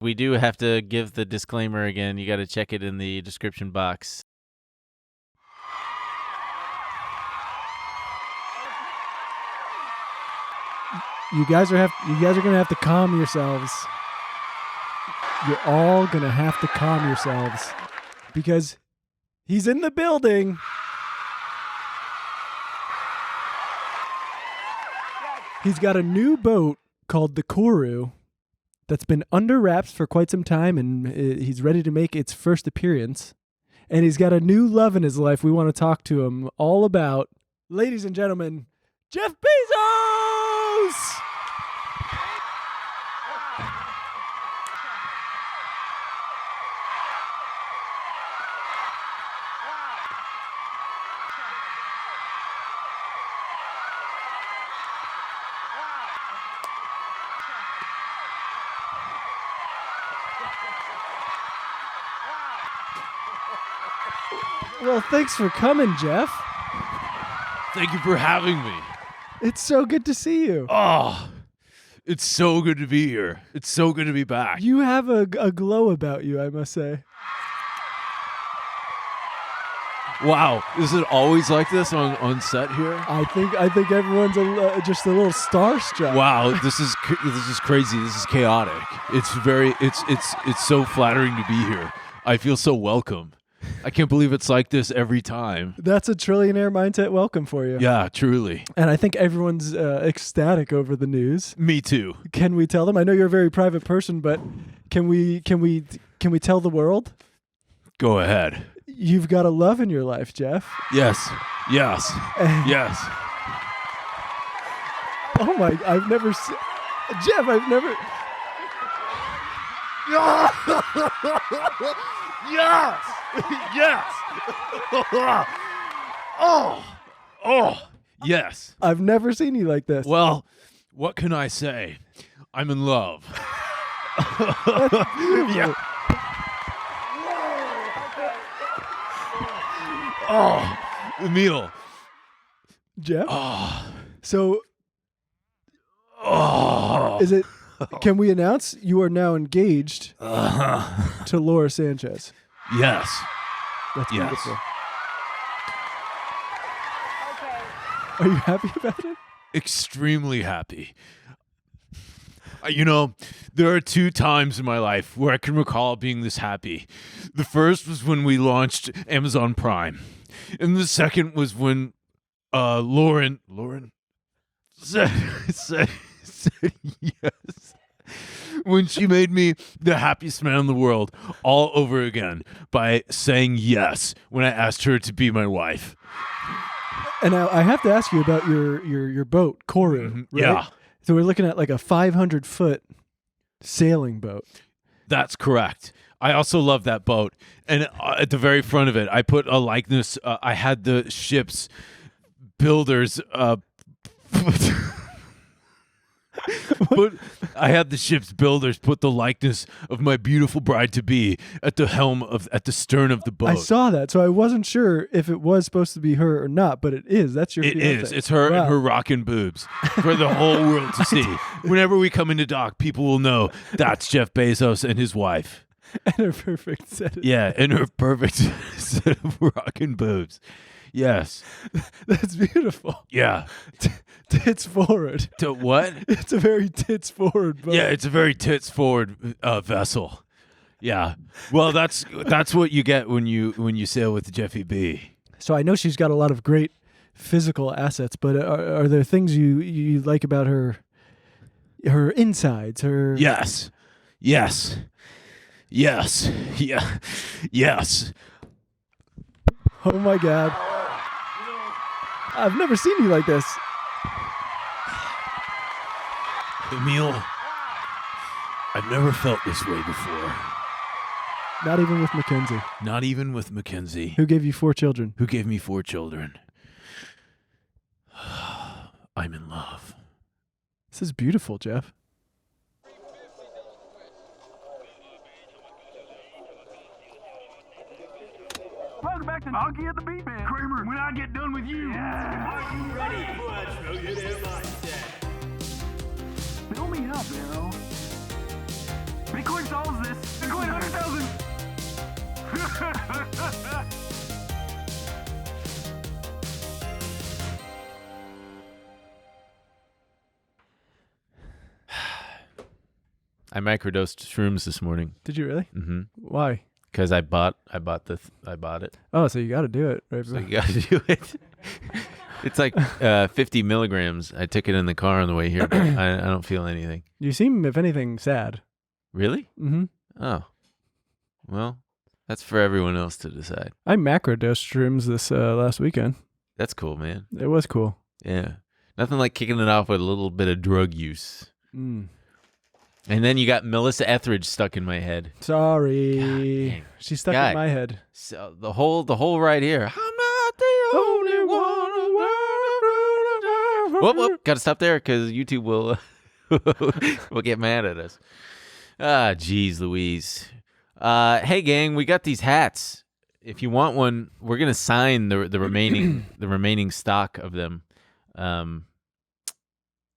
We do have to give the disclaimer again. You got to check it in the description box. You guys are gonna have to calm yourselves. You're all gonna have to calm yourselves because he's in the building. He's got a new boat called the Koru that's been under wraps for quite some time, and he's ready to make its first appearance. And he's got a new love in his life we want to talk to him all about. Ladies and gentlemen, Jeff Bezos! Well, thanks for coming, Jeff. Thank you for having me. It's so good to see you. Oh, it's so good to be here. It's so good to be back. You have a glow about you, I must say. Wow, is it always like this on set here? I think everyone's just a little starstruck. Wow, this is crazy. This is chaotic. It's so flattering to be here. I feel so welcome. I can't believe it's like this every time. That's a Trillionaire mindset welcome for you. Yeah, truly. And I think everyone's ecstatic over the news. Me too. Can we tell them? I know you're a very private person, but can we tell the world? Go ahead. You've got a love in your life, Jeff. Yes. Yes. Yes. Oh my! I've never seen Jeff. I've never. Yes! Yes! Oh, yes. I've never seen you like this. Well, what can I say? I'm in love. Yeah. Oh, Emil. Jeff? Oh. So, Oh. is it? Can we announce you are now engaged to Laura Sanchez? Yes. That's Yes. beautiful. Are you happy about it? Extremely happy. There are 2 times in my life where I can recall being this happy. The first was when we launched Amazon Prime. And the second was when Lauren said yes. When she made me the happiest man in the world all over again by saying yes when I asked her to be my wife. And now I have to ask you about your boat, Koru. Right? Yeah. So we're looking at like a 500-foot sailing boat. That's correct. I also love that boat. And at the very front of it, I put a likeness. I had the ship's builders put the likeness of my beautiful bride-to-be at the stern of the boat. I saw that, so I wasn't sure if it was supposed to be her or not, but it is. That's your fiance. It is. It's her and her rockin' boobs for the whole world to see. Whenever we come into dock, people will know that's Jeff Bezos and his wife. And her perfect set. And her perfect set of rockin' boobs. Yes. That's beautiful. Yeah. Tits forward. To what? It's a very tits forward boat. Yeah, it's a very tits forward vessel. Yeah. Well, that's what you get when you sail with Jeffy B. So I know she's got a lot of great physical assets, but are there things you like about her insides? Her Yes. Yes. Yes. Yeah. Yes. Oh my God. I've never seen you like this. Emil, I've never felt this way before. Not even with Mackenzie. Not even with Mackenzie. Who gave you 4 children? Who gave me 4 children. I'm in love. This is beautiful, Jeff. Welcome back to Donkey at the Beat Man. Kramer, when I get done with you. Yeah. Are you ready for a Trillionaire mindset? Fill me up, Arrow. Bitcoin solves this. Bitcoin 100,000. I microdosed shrooms this morning. Did you really? Mm-hmm. Why? Because I bought it. Oh, so you got to do it. Right? So you gotta do it. It's like 50 milligrams. I took it in the car on the way here, but I don't feel anything. You seem, if anything, sad. Really? Mm-hmm. Oh. Well, that's for everyone else to decide. I macrodosed shrooms this last weekend. That's cool, man. It was cool. Yeah. Nothing like kicking it off with a little bit of drug use. Mm. And then you got Melissa Etheridge stuck in my head. Sorry. She's stuck in my head. So the whole right here. I'm not the only one. Whoop. Got to stop there because YouTube will get mad at us. Ah, geez, Louise. Hey, gang, we got these hats. If you want one, we're gonna sign the remaining stock of them.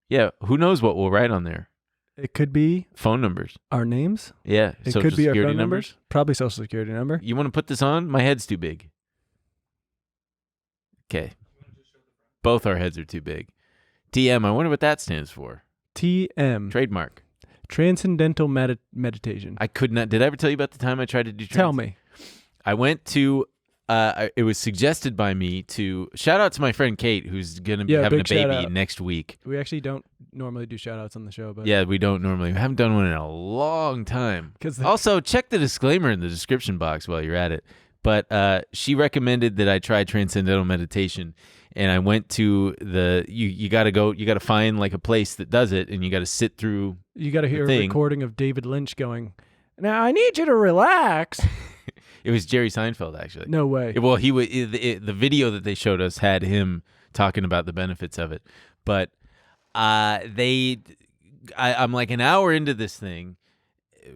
Yeah, who knows what we'll write on there? It could be Phone numbers. our names. Yeah, It social could be our security phone numbers. Probably social security number. You want to put this on? My head's too big. Okay. Both our heads are too big. TM, I wonder what that stands for. TM. Trademark. Transcendental Meditation. I could not. Did I ever tell you about the time I tried to do Tell me. I went to, it was suggested by me to, shout out to my friend Kate, who's going to be having a big shout baby out. next week. We actually don't normally do shout outs on the show, but Yeah, we don't normally. We haven't done one in a long time. 'Cause Also, check the disclaimer in the description box while you're at it. But she recommended that I try Transcendental Meditation. And I went to you got to find like a place that does it, and you got to sit through. you got to hear a thing. recording of David Lynch going, "Now I need you to relax." It was Jerry Seinfeld, actually. No way. Well, the video that they showed us had him talking about the benefits of it. But I'm like an hour into this thing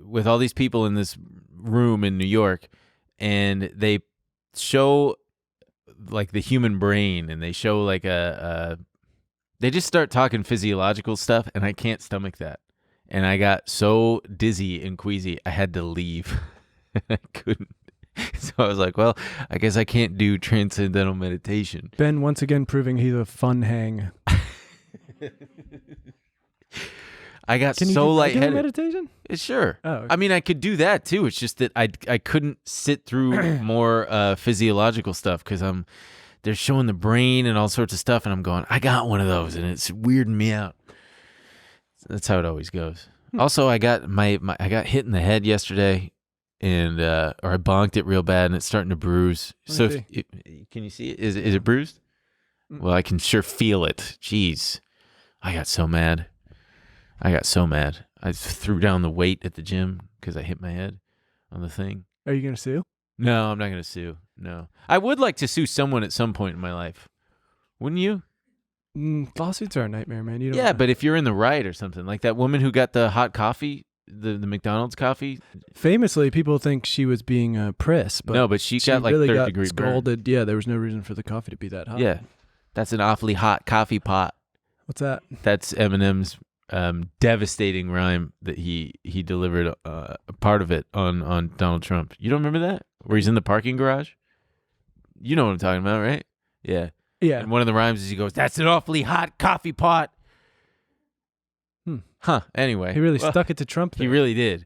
with all these people in this room in New York, and they show like the human brain, and they show like they just start talking physiological stuff, and I can't stomach that. And I got so dizzy and queasy, I had to leave. I couldn't. So I was like, well, I guess I can't do Transcendental Meditation. Ben once again proving he's a fun hang. I got Can you so do regular lightheaded. meditation? Sure. Oh, okay. I mean, I could do that too. It's just that I couldn't sit through more physiological stuff because they're showing the brain and all sorts of stuff, and I'm going, I got one of those, and it's weirding me out. That's how it always goes. Also, I got I got hit in the head yesterday, and or I bonked it real bad, and it's starting to bruise. Let me So can you see it? Is it bruised? Well, I can sure feel it. Jeez, I got so mad. I threw down the weight at the gym because I hit my head on the thing. Are you going to sue? No, I'm not going to sue. No. I would like to sue someone at some point in my life. Wouldn't you? Lawsuits are a nightmare, man. You don't Yeah, but if you're in the right or something, like that woman who got the hot coffee, the McDonald's coffee. Famously, people think she was being a priss, but No, but she got like really third got degree burn. scalded. Yeah, there was no reason for the coffee to be that hot. Yeah. That's an awfully hot coffee pot. What's that? That's Eminem's devastating rhyme that he delivered a part of it on Donald Trump. You don't remember that? Where he's in the parking garage? You know what I'm talking about, right? Yeah. Yeah. And one of the rhymes is he goes, "That's an awfully hot coffee pot." Huh. Anyway. He really well, stuck it to Trump there. He really did.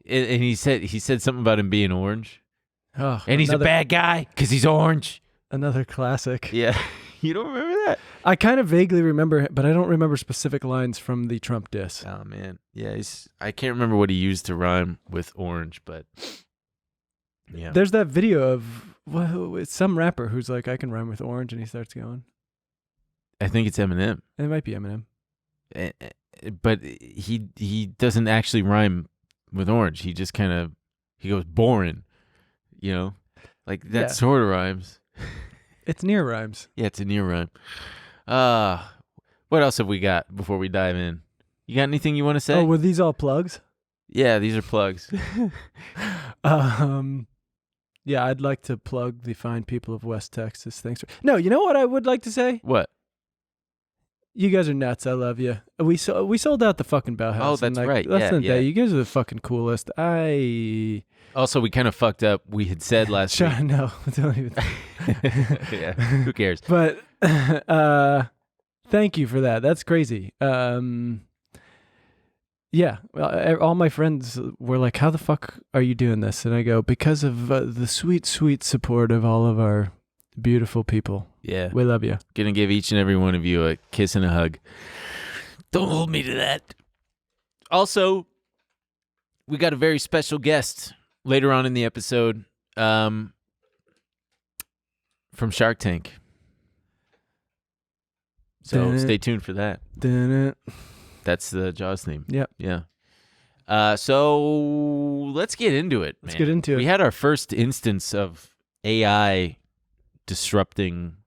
And he said something about him being orange. Oh, And he's a bad guy because he's orange. Another classic. Yeah. You don't remember that? I kind of vaguely remember, but I don't remember specific lines from the Trump diss. Oh, man. Yeah, I can't remember what he used to rhyme with orange, but yeah. There's that video of it's some rapper who's like, I can rhyme with orange, and he starts going. I think it's Eminem. And it might be Eminem. But he doesn't actually rhyme with orange. He just kind of, he goes boring, you know? Like that Yeah. sort of rhymes. It's near rhymes. Yeah, it's a near rhyme. What else have we got before we dive in? You got anything you want to say? Oh, were these all plugs? Yeah, these are plugs. Yeah, I'd like to plug the fine people of West Texas. Thanks. No, you know what I would like to say? What? You guys are nuts. I love you. We sold out the fucking Bauhaus. Oh, that's in, like, right. Less Yeah, than a yeah. day. You guys are the fucking coolest. Also, we kind of fucked up. We had said last week. No, don't even. Yeah, who cares? But thank you for that. That's crazy. Yeah, all my friends were like, "How the fuck are you doing this?" And I go, "Because of the sweet, sweet support of all of our beautiful people. Yeah. We love you." Gonna give each and every one of you a kiss and a hug. Don't hold me to that. Also, we got a very special guest later on in the episode from Shark Tank. So stay tuned for that. That's the Jaws theme. Yep. Yeah. So let's get into it, man. Let's get into it. We had our first instance of AI disrupting.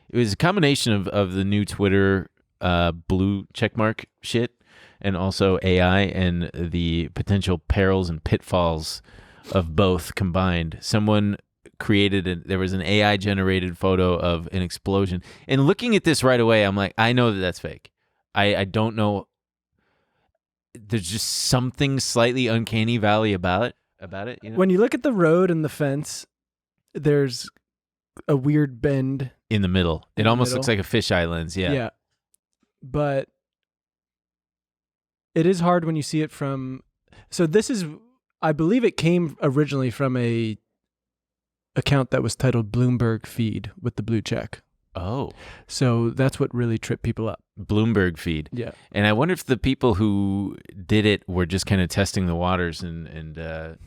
It was a combination of the new Twitter blue checkmark shit and also AI and the potential perils and pitfalls of both combined. Someone there was an AI generated photo of an explosion. And looking at this right away, I'm like, I know that that's fake. I don't know. There's just something slightly uncanny valley about it. You know? When you look at the road and the fence, there's a weird bend In the middle. It almost looks like a fisheye lens. Yeah. But it is hard when you see it from. So this is, I believe it came originally from a account that was titled Bloomberg Feed with the blue check. Oh. So that's what really tripped people up. Bloomberg feed. Yeah. And I wonder if the people who did it were just kind of testing the waters and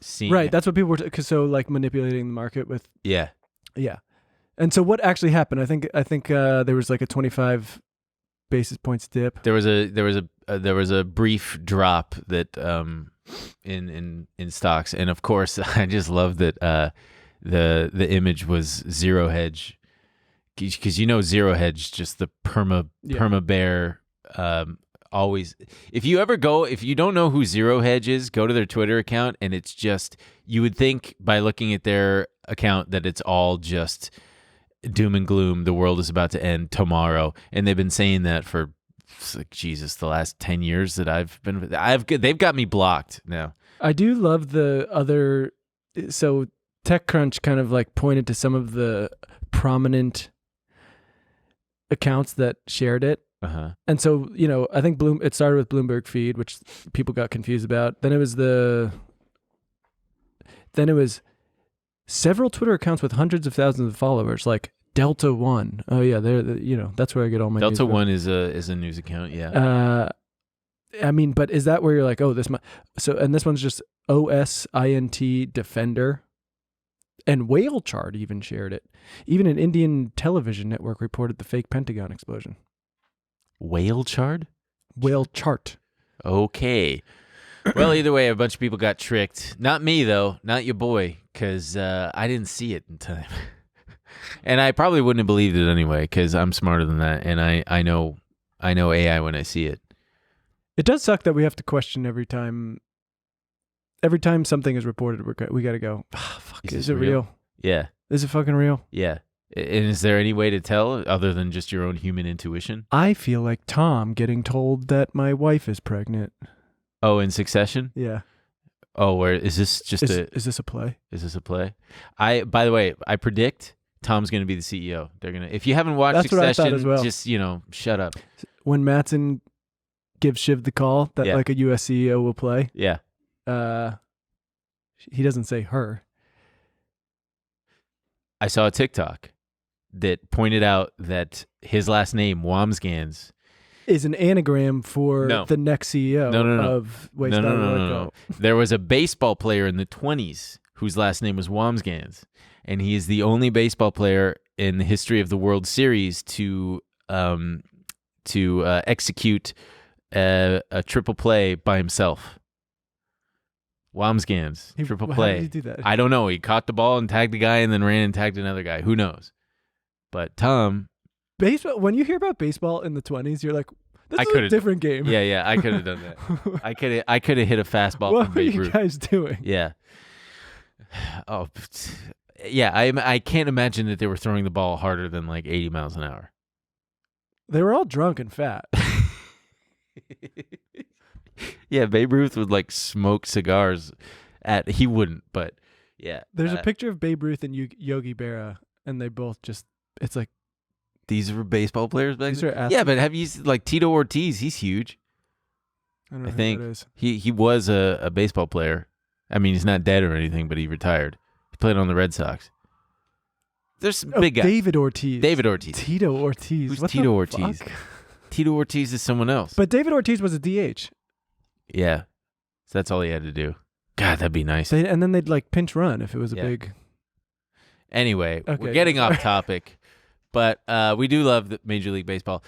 seeing. Right. That's what people were, so like manipulating the market with. Yeah. Yeah. And so what actually happened? I think there was like a 25 basis points dip. There was a brief drop that in stocks, and of course I just love that the image was zero hedge, because zero hedge, just the perma bear. Always, if you don't know who Zero Hedge is, go to their Twitter account, and it's just, you would think by looking at their account that it's all just doom and gloom, the world is about to end tomorrow, and they've been saying that for like, Jesus, the last 10 years that they've got me blocked now. I do love the other, so TechCrunch kind of like pointed to some of the prominent accounts that shared it. Uh-huh. And so, I think it started with Bloomberg Feed, which people got confused about. Then it was several Twitter accounts with hundreds of thousands of followers, like Delta One. Oh yeah, that's where I get all my Delta news One is a news account, yeah. I mean, but is that where you're like, oh, and this one's just OSINT Defender, and Whale Chart even shared it. Even an Indian television network reported the fake Pentagon explosion. Whale Chart? Whale Chart. Okay. Well, either way, a bunch of people got tricked. Not me, though. Not your boy, because I didn't see it in time. And I probably wouldn't have believed it anyway, because I'm smarter than that, and I know AI when I see it. It does suck that we have to question every time something is reported. We got to go, fuck, is it real? Yeah. Is it fucking real? Yeah. And is there any way to tell other than just your own human intuition? I feel like Tom getting told that my wife is pregnant. Oh, in Succession? Yeah. Oh, where is this just is this a play? Is this a play? By the way, I predict Tom's going to be the CEO. They're going to, if you haven't watched Succession, as well. Just, shut up. When Mattson gives Shiv the call that like a US CEO will play. Yeah. He doesn't say her. I saw a TikTok that pointed out that his last name, Wamsgans, is an anagram for the next CEO of Waste No. There was a baseball player in the 1920s whose last name was Wamsgans, and he is the only baseball player in the history of the World Series to execute a triple play by himself. Wamsgans, triple play. How did he do that? I don't know. He caught the ball and tagged the guy and then ran and tagged another guy. Who knows? But Tom... Baseball. When you hear about baseball in the 1920s, you're like, this is a different game. Yeah, I could have done that. I could have hit a fastball what from were Babe you Ruth. guys doing? Yeah. Oh, yeah. I can't imagine that they were throwing the ball harder than like 80 miles an hour. They were all drunk and fat. Yeah, Babe Ruth would like smoke cigars he wouldn't, but yeah. There's a picture of Babe Ruth and Yogi Berra, and they both just, it's like, these were baseball players back these then? are athletes. Yeah, but have you seen, like Tito Ortiz, he's huge. I don't know I who think that is. he was a baseball player. I mean, he's not dead or anything, but he retired. He played on the Red Sox. There's some big guys. David Ortiz. Tito Ortiz. Who's What Tito the Ortiz? fuck? Tito Ortiz is someone else. But David Ortiz was a DH. Yeah. So that's all he had to do. God, that'd be nice. And then they'd like pinch run if it was a Yeah. big. Anyway, Okay, we're getting sorry. off topic, but we do love the Major League Baseball.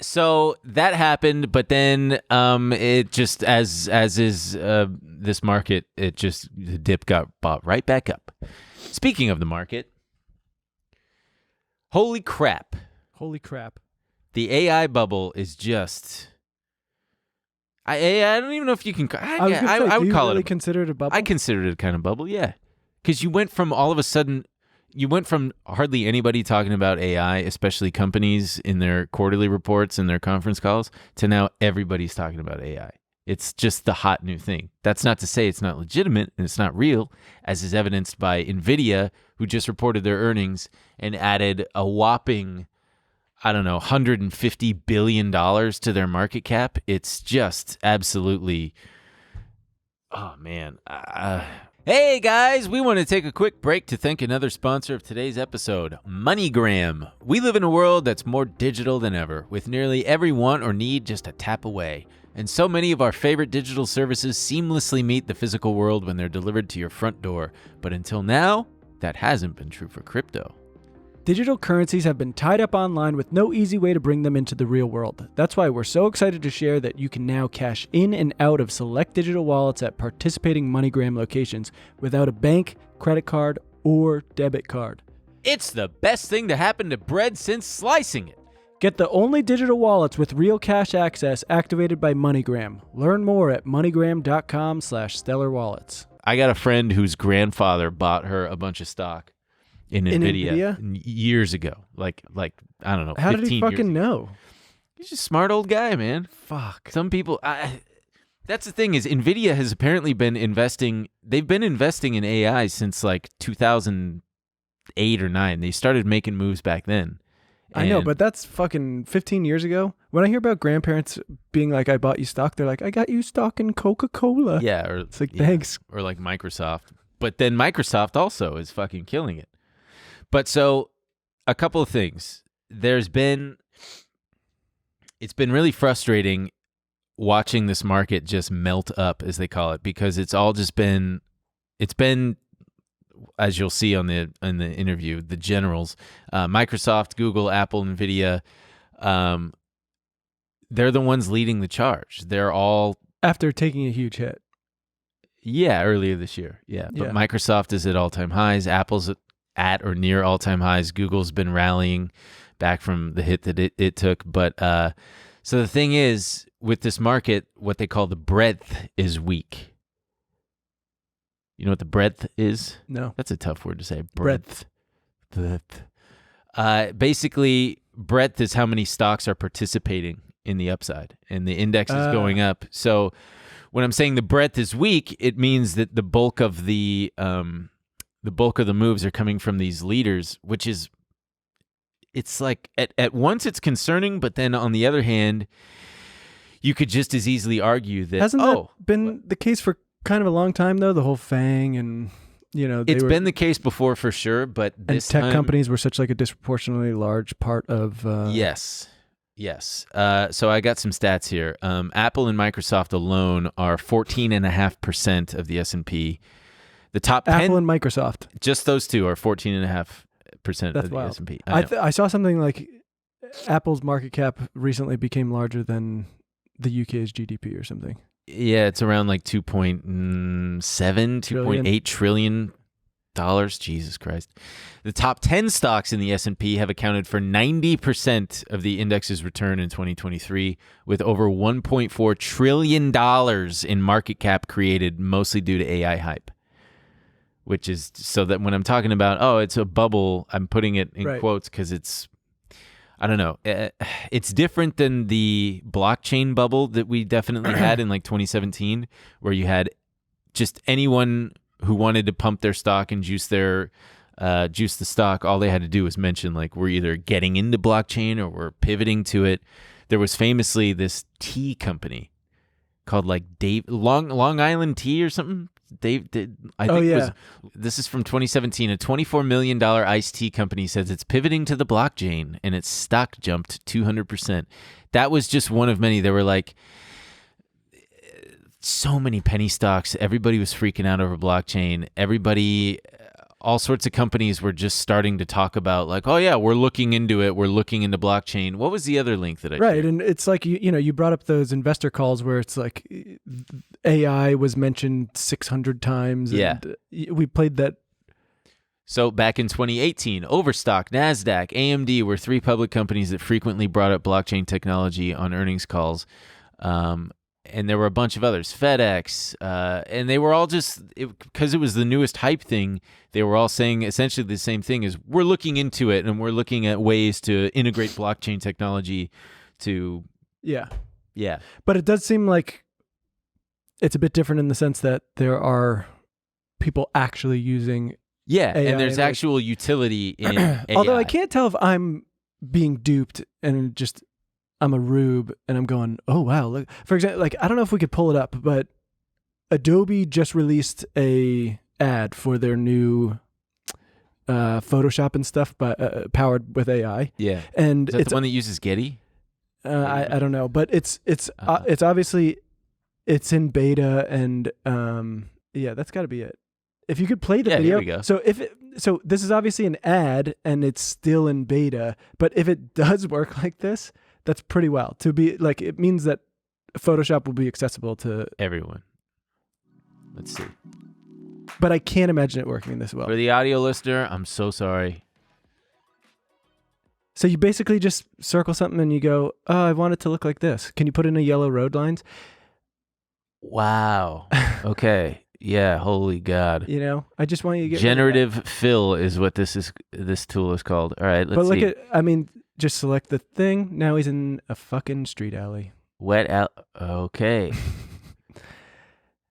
So that happened, but then it just as is this market, it just the dip got bought right back up. Speaking of the market, holy crap, the AI bubble is just. I don't even know if you can. I was gonna say, I do would you call really it. consider it a bubble? I considered it a kind of bubble, yeah. Because you went from all of a sudden, you went from hardly anybody talking about AI, especially companies in their quarterly reports and their conference calls, to now everybody's talking about AI. It's just the hot new thing. That's not to say it's not legitimate and it's not real, as is evidenced by Nvidia, who just reported their earnings and added a whopping, $150 billion to their market cap. It's just absolutely, oh man. Hey guys, we want to take a quick break to thank another sponsor of today's episode, MoneyGram. We live in a world that's more digital than ever, with nearly every want or need just a tap away. And so many of our favorite digital services seamlessly meet the physical world when they're delivered to your front door. But until now, that hasn't been true for crypto. Digital currencies have been tied up online with no easy way to bring them into the real world. That's why we're so excited to share that you can now cash in and out of select digital wallets at participating MoneyGram locations without a bank, credit card, or debit card. It's the best thing to happen to bread since slicing it. Get the only digital wallets with real cash access activated by MoneyGram. Learn more at moneygram.com/stellarwallets. I got a friend whose grandfather bought her a bunch of stock in Nvidia years ago. Like I don't know. How did he 15 years fucking ago. know? He's just a smart old guy, man. Fuck. Some people. That's the thing is Nvidia has apparently been investing. They've been investing in AI since like 2008 or 9. They started making moves back then. I know, but that's fucking 15 years ago. When I hear about grandparents being like, I bought you stock, they're like, I got you stock in Coca-Cola. Yeah, or it's like, thanks. Or like Microsoft. But then Microsoft also is fucking killing it. But so a couple of things. It's been really frustrating watching this market just melt up, as they call it, because it's been, as you'll see in the interview, the generals, Microsoft, Google, Apple, Nvidia, they're the ones leading the charge. They're all after taking a huge hit. Yeah, earlier this year. Yeah, but Microsoft is at all-time highs. Apple's at or near all-time highs. Google's been rallying back from the hit that it took. But so the thing is, with this market, what they call the breadth is weak. You know what the breadth is? No. That's a tough word to say. Breadth. Basically, breadth is how many stocks are participating in the upside, and the index is going up. So when I'm saying the breadth is weak, it means that the bulk of the moves are coming from these leaders, which is, it's like at once it's concerning, but then on the other hand, you could just as easily argue that hasn't that been the case for kind of a long time though? The whole FANG and it's been the case before for sure, but this tech time, companies were such like a disproportionately large part of. Yes. So I got some stats here. Apple and Microsoft alone are 14.5% of the S&P. The top 10, Apple and Microsoft, just those two, are 14.5% of the wild. S&P. I saw something like Apple's market cap recently became larger than the UK's GDP or something. Yeah, it's around like 2.8 trillion dollars. Jesus Christ. The top 10 stocks in the S&P have accounted for 90% of the index's return in 2023, with over $1.4 trillion in market cap created, mostly due to AI hype. Which is, so that when I'm talking about, it's a bubble, I'm putting it in quotes because I don't know. It's different than the blockchain bubble that we definitely had in like 2017, where you had just anyone who wanted to pump their stock and juice the stock. All they had to do was mention like, we're either getting into blockchain or we're pivoting to it. There was famously this tea company called like Long Island Tea or something. This is from 2017. A $24 million iced tea company says it's pivoting to the blockchain and its stock jumped 200%. That was just one of many. There were like so many penny stocks. Everybody was freaking out over blockchain. All sorts of companies were just starting to talk about like, oh yeah, we're looking into it. We're looking into blockchain. What was the other link that I shared? And it's like, you brought up those investor calls where it's like AI was mentioned 600 times. And we played that. So back in 2018, Overstock, NASDAQ, AMD were three public companies that frequently brought up blockchain technology on earnings calls. And there were a bunch of others, FedEx, and they were all because it was the newest hype thing, they were all saying essentially the same thing as we're looking into it and we're looking at ways to integrate blockchain technology to... Yeah. But it does seem like it's a bit different in the sense that there are people actually using AI, and there's actual utility in AI. Although I can't tell if I'm being duped and just... I'm a rube and I'm going, oh wow, look. For example, like I don't know if we could pull it up, but Adobe just released a ad for their new Photoshop and stuff, but powered with AI. Yeah, and is that the one that uses Getty? I don't know, but it's obviously it's in beta, and that's got to be it. If you could play the video, here we go. So this is obviously an ad and it's still in beta, but if it does work like this. That's pretty well. To be like, it means that Photoshop will be accessible to everyone. Let's see. But I can't imagine it working this well. For the audio listener, I'm so sorry. So you basically just circle something and you go, oh, I want it to look like this. Can you put in a yellow road lines? Wow. Okay. Yeah. Holy God. I just want you to get generative fill is what this tool is called. All right. Let's see. Just select the thing. Now he's in a fucking street alley. Wet out. Okay.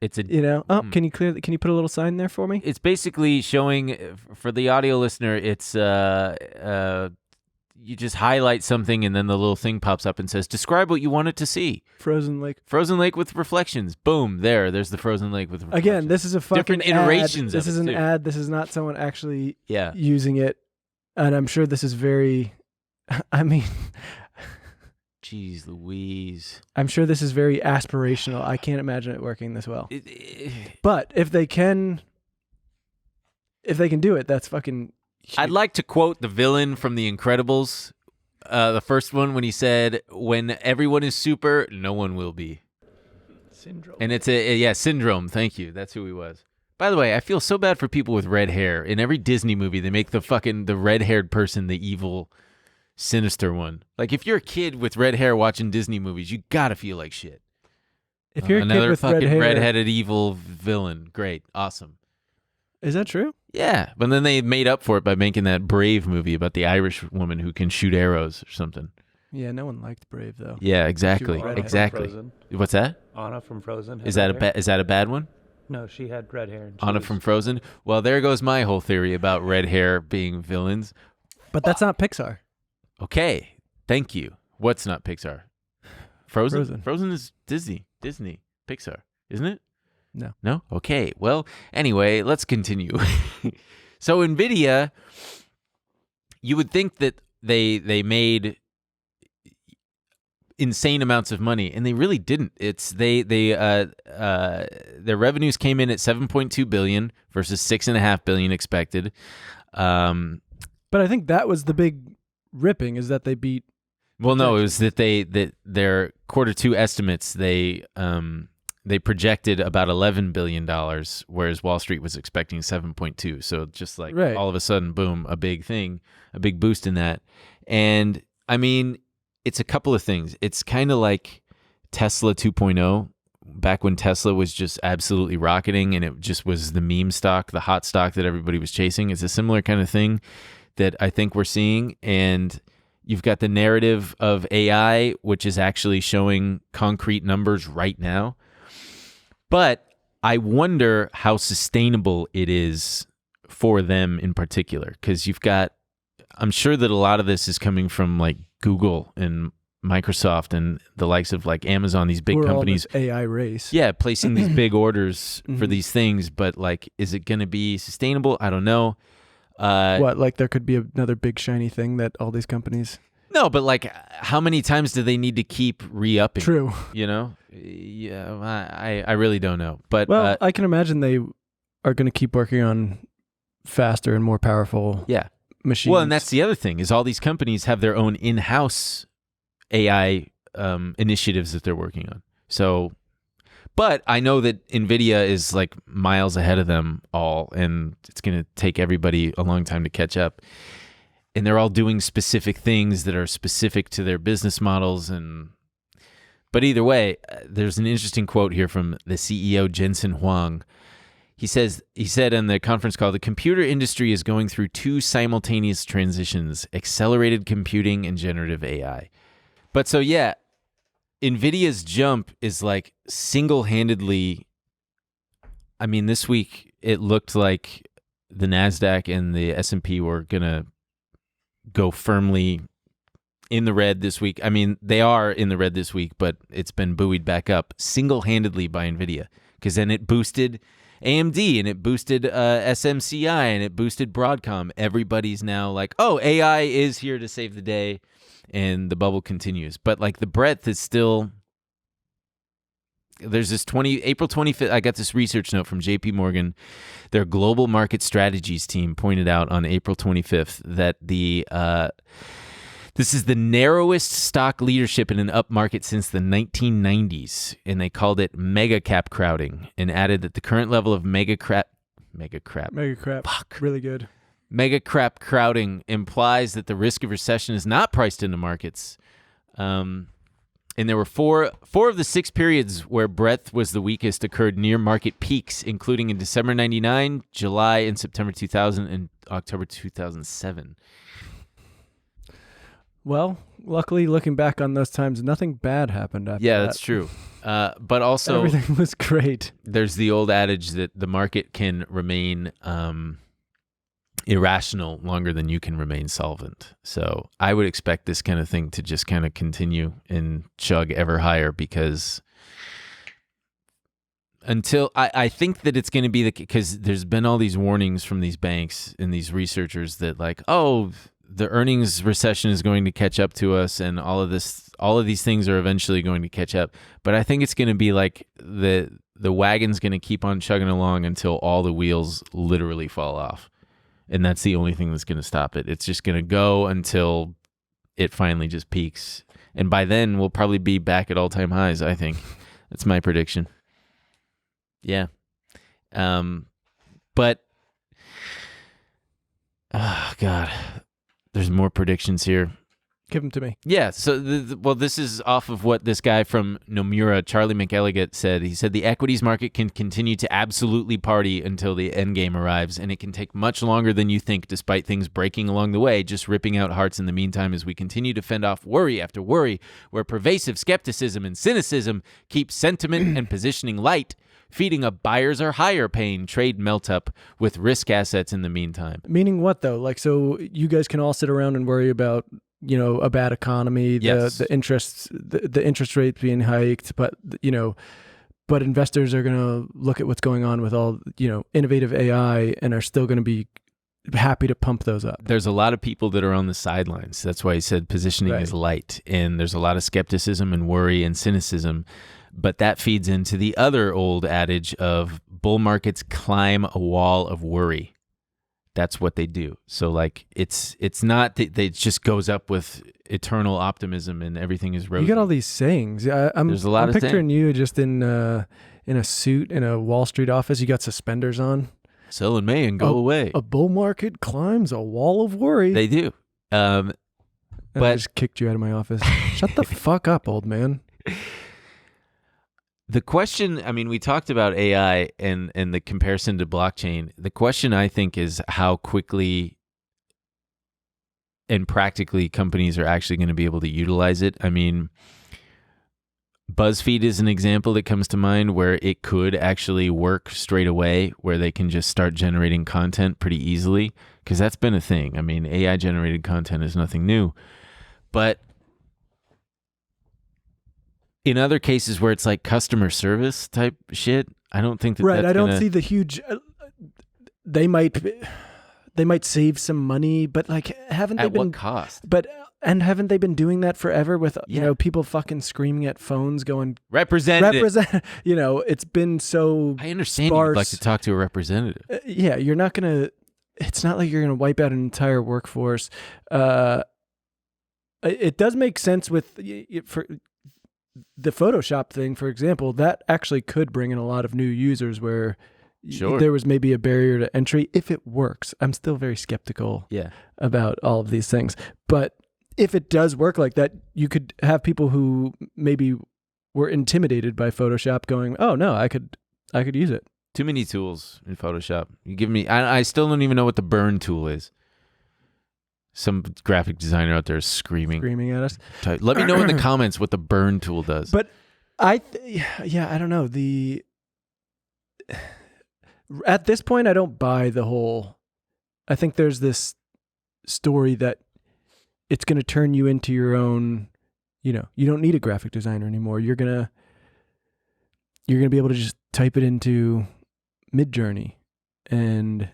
It's a. Can you put a little sign there for me? It's basically showing for the audio listener. It's you just highlight something and then the little thing pops up and says, "Describe what you want it to see." Frozen lake. Frozen lake with reflections. Boom. There's the frozen lake with reflections. Again, this is a fucking different iterations. This is an too. ad. This is not someone actually using it, and I'm sure this is very. I mean, jeez Louise. I'm sure this is very aspirational. I can't imagine it working this well. But if they can do it, that's fucking huge. I'd like to quote the villain from The Incredibles, the first one, when he said, "When everyone is super, no one will be." Syndrome. And it's Syndrome. Thank you. That's who he was. By the way, I feel so bad for people with red hair. In every Disney movie, they make the red-haired person the evil, sinister one. Like if you're a kid with red hair watching Disney movies, you gotta feel like shit. If you're a another kid with fucking red hair, redheaded evil villain, great, awesome. Is that true? Yeah, but then they made up for it by making that Brave movie about the Irish woman who can shoot arrows or something. Yeah, no one liked Brave though. Yeah, exactly, exactly. What's that? Anna from Frozen. Is that a bad one? No, she had red hair. And Anna from Frozen. Well, there goes my whole theory about red hair being villains. But that's not Pixar. Okay. Thank you. What's not Pixar? Frozen? Frozen is Disney. Pixar, isn't it? No. No? Okay. Well, anyway, let's continue. So Nvidia, you would think that they made insane amounts of money, and they really didn't. Their revenues came in at $7.2 billion versus $6.5 billion expected. But I think that was the big ripping, is that they beat. Well, no, it was that their quarter two estimates they projected about $11 billion, whereas Wall Street was expecting 7.2. So just like all of a sudden, boom, a big boost in that. And I mean, it's a couple of things. It's kind of like Tesla 2.0, back when Tesla was just absolutely rocketing and it just was the meme stock, the hot stock that everybody was chasing. It's a similar kind of thing that I think we're seeing. And You've got the narrative of AI, which is actually showing concrete numbers right now. But I wonder how sustainable it is for them in particular, because I'm sure that a lot of this is coming from like Google and Microsoft and the likes of like Amazon, these big companies. All this AI race. Yeah, placing these big orders for these things. But like, is it going to be sustainable? I don't know. What, like there could be another big shiny thing that all these companies... No, but like, how many times do they need to keep re-upping? True. You know? Yeah, I really don't know. But well, I can imagine they are going to keep working on faster and more powerful machines. Well, and that's the other thing, is all these companies have their own in-house AI initiatives that they're working on. So, but I know that Nvidia is like miles ahead of them all, and it's going to take everybody a long time to catch up. And they're all doing specific things that are specific to their business models. But either way, there's an interesting quote here from the CEO, Jensen Huang. He said in the conference call, the computer industry is going through two simultaneous transitions, accelerated computing and generative AI. But so, yeah, NVIDIA's jump is like single-handedly, I mean, this week it looked like the NASDAQ and the S&P were going to go firmly in the red this week. I mean, they are in the red this week, but it's been buoyed back up single-handedly by NVIDIA, because then it boosted AMD and it boosted SMCI and it boosted Broadcom. Everybody's now like, oh, AI is here to save the day, and the bubble continues. But like the breadth is still... There's this April 25th, I got this research note from JP Morgan. Their global market strategies team pointed out on April 25th that this is the narrowest stock leadership in an up market since the 1990s, and they called it mega cap crowding, and added that the current level of mega crap, really good. Mega crap crowding implies that the risk of recession is not priced into markets. And there were four of the 6 periods where breadth was the weakest occurred near market peaks, including in December 99, July and September 2000, and October 2007. Well, luckily, looking back on those times, nothing bad happened after that. Yeah, that's true. But also, everything was great. There's the old adage that the market can remain irrational longer than you can remain solvent. So I would expect this kind of thing to just kind of continue and chug ever higher, because until I think that it's going to be because there's been all these warnings from these banks and these researchers that like, oh, the earnings recession is going to catch up to us, and all of these things are eventually going to catch up. But I think it's going to be like the wagon's going to keep on chugging along until all the wheels literally fall off. And that's the only thing that's going to stop it. It's just going to go until it finally just peaks. And by then, we'll probably be back at all-time highs, I think. That's my prediction. Yeah. But, oh, God, there's more predictions here. Give them to me. Yeah, so, this is off of what this guy from Nomura, Charlie McElligott, said. He said, the equities market can continue to absolutely party until the end game arrives, and it can take much longer than you think, despite things breaking along the way, just ripping out hearts in the meantime as we continue to fend off worry after worry, where pervasive skepticism and cynicism keep sentiment and positioning light, feeding a buyers are higher paying trade melt up with risk assets in the meantime. Meaning what, though? Like, so you guys can all sit around and worry about, you know, a bad economy, the interest rates being hiked, but investors are going to look at what's going on with all, innovative AI and are still going to be happy to pump those up. There's a lot of people that are on the sidelines. That's why he said positioning is light, and there's a lot of skepticism and worry and cynicism, but that feeds into the other old adage of bull markets climb a wall of worry. That's what they do. So like it's not that it just goes up with eternal optimism and everything is rosy. You got all these sayings. I'm picturing you just in a suit in a Wall Street office. You got suspenders on. Sell in May and go away. A bull market climbs a wall of worry. They do. But I just kicked you out of my office. Shut the fuck up, old man. The question, I mean, we talked about AI and the comparison to blockchain. The question, I think, is how quickly and practically companies are actually going to be able to utilize it. I mean, BuzzFeed is an example that comes to mind where it could actually work straight away, where they can just start generating content pretty easily, because that's been a thing. I mean, AI generated content is nothing new. But in other cases where it's like customer service type shit, I don't think that Right. that's I don't gonna... see the huge. They might save some money, but like, haven't they At been? what cost? But haven't they been doing that forever with Yeah. people fucking screaming at phones, going Representative. It's been so. I understand sparse. you'd like to talk to a representative. Yeah, you're not gonna. It's not like you're gonna wipe out an entire workforce. It does make sense with for the Photoshop thing, for example. That actually could bring in a lot of new users where Sure. there was maybe a barrier to entry if it works. I'm still very skeptical Yeah. about all of these things, but if it does work like that, you could have people who maybe were intimidated by Photoshop going, "Oh no, I could use it." Too many tools in Photoshop. You give me... I still don't even know what the burn tool is. Some graphic designer out there is screaming. At us. Let me know in the comments what the burn tool does. But I don't know. At this point, I don't buy the whole. I think there's this story that it's going to turn you into your own. You don't need a graphic designer anymore. You're gonna be able to just type it into Midjourney. And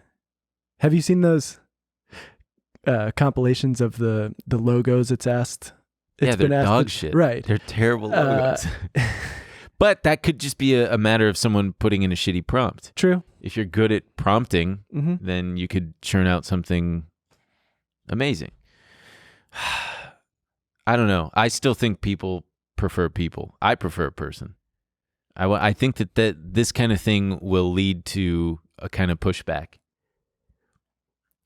have you seen those compilations of the logos? It's yeah, they're been asked dog shit. right? They're terrible logos. But that could just be a matter of someone putting in a shitty prompt. True. If you're good at prompting, Mm-hmm. then you could churn out something amazing. I don't know. I still think people prefer people. I prefer a person. I think that this kind of thing will lead to a kind of pushback.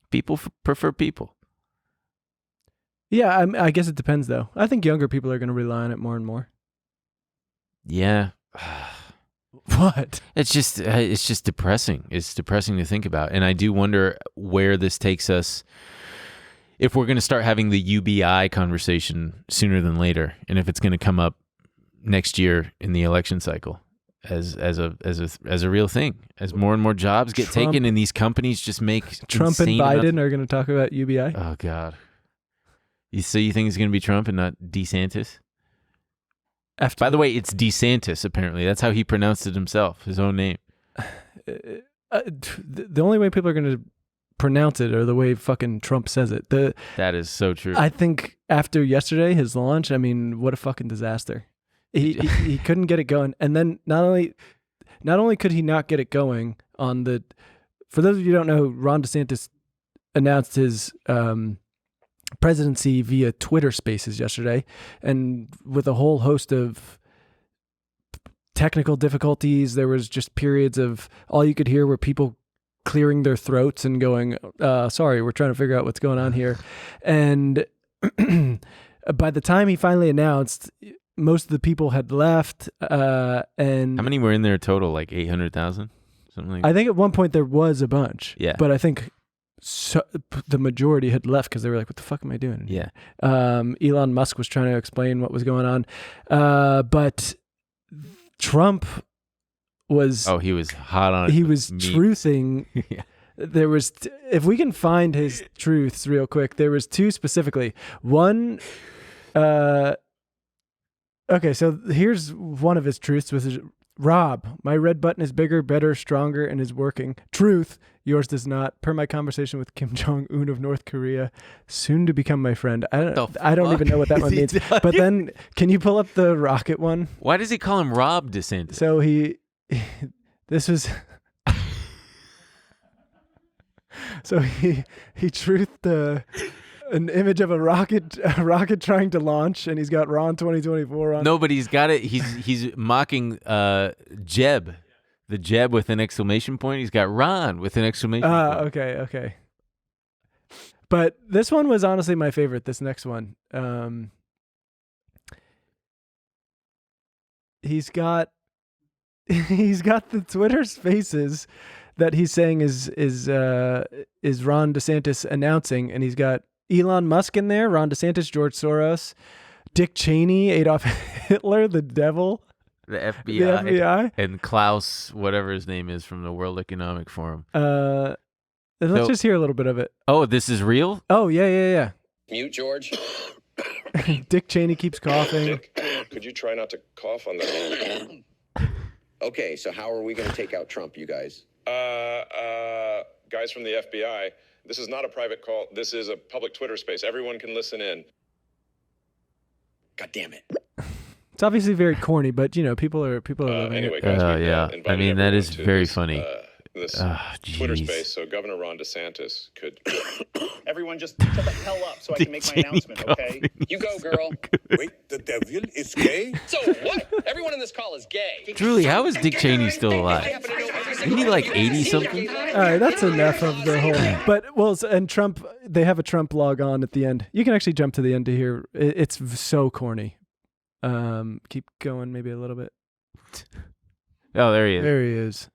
People prefer people. Yeah, I guess it depends, though. I think younger people are going to rely on it more and more. Yeah. What? It's just depressing. It's depressing to think about. And I do wonder where this takes us if we're going to start having the UBI conversation sooner than later, and if it's going to come up next year in the election cycle as a real thing, as more and more jobs get taken and these companies just make Trump and insane Biden amounts- are going to talk about UBI. Oh God. You think it's going to be Trump and not DeSantis? After By the way, it's DeSantis, apparently. That's how he pronounced it himself, his own name. the only way people are going to pronounce it or the way fucking Trump says it. That is so true. I think after yesterday, his launch, I mean, what a fucking disaster. He couldn't get it going, and then not only could he not get it going on the. For those of you who don't know, Ron DeSantis announced his presidency via Twitter Spaces yesterday, and with a whole host of technical difficulties, there was just periods of all you could hear were people clearing their throats and going, sorry, we're trying to figure out what's going on here. And by the time he finally announced, most of the people had left. And How many were in there total? Like 800,000? Something like that? I think at one point there was a bunch. Yeah. But I think the majority had left because they were like, what the fuck am I doing? Yeah. Elon Musk was trying to explain what was going on. But Trump was... Oh, he was hot on it. He was meat. truthing. Yeah. There was, if we can find his truths real quick, there was two specifically. One, okay, so here's one of his truths, which is, Rob, my red button is bigger, better, stronger, and is working. Truth, yours does not. Per my conversation with Kim Jong-un of North Korea, soon to become my friend. I don't even know what that one means. But then, can you pull up the rocket one? Why does he call him Rob DeSantis? So this was... So he truthed an image of a rocket trying to launch, and he's got Ron 2024 on. No, but he's got it. He's mocking Jeb, the Jeb with an exclamation point. He's got Ron with an exclamation point. Okay. But this one was honestly my favorite. This next one, he's got the Twitter Spaces that he's saying is Ron DeSantis announcing, and he's got Elon Musk in there, Ron DeSantis, George Soros, Dick Cheney, Adolf Hitler, the devil, The FBI. the FBI. And Klaus, whatever his name is from the World Economic Forum. Let's just hear a little bit of it. Oh, this is real? Oh, yeah. Mute, George. Dick Cheney keeps coughing. Dick, could you try not to cough on the... Okay, so how are we going to take out Trump, you guys? Guys from the FBI, this is not a private call. This is a public Twitter space. Everyone can listen in. God damn it. It's obviously very corny, but people are loving Anyway, it. guys, we've yeah. invited I mean, that everyone is to very this, funny. This jeez. Twitter space, so Governor Ron DeSantis could... Everyone just shut the hell up so I can make my announcement, okay? You go, girl. Wait, the devil is gay? So what? Everyone in this call is gay. Truly, how is Dick Cheney still alive? Isn't he like 80-something? All right, that's enough of the whole. But and Trump, they have a Trump log on at the end. You can actually jump to the end to hear. It's so corny. Keep going, maybe a little bit. Oh, there he is. There he is.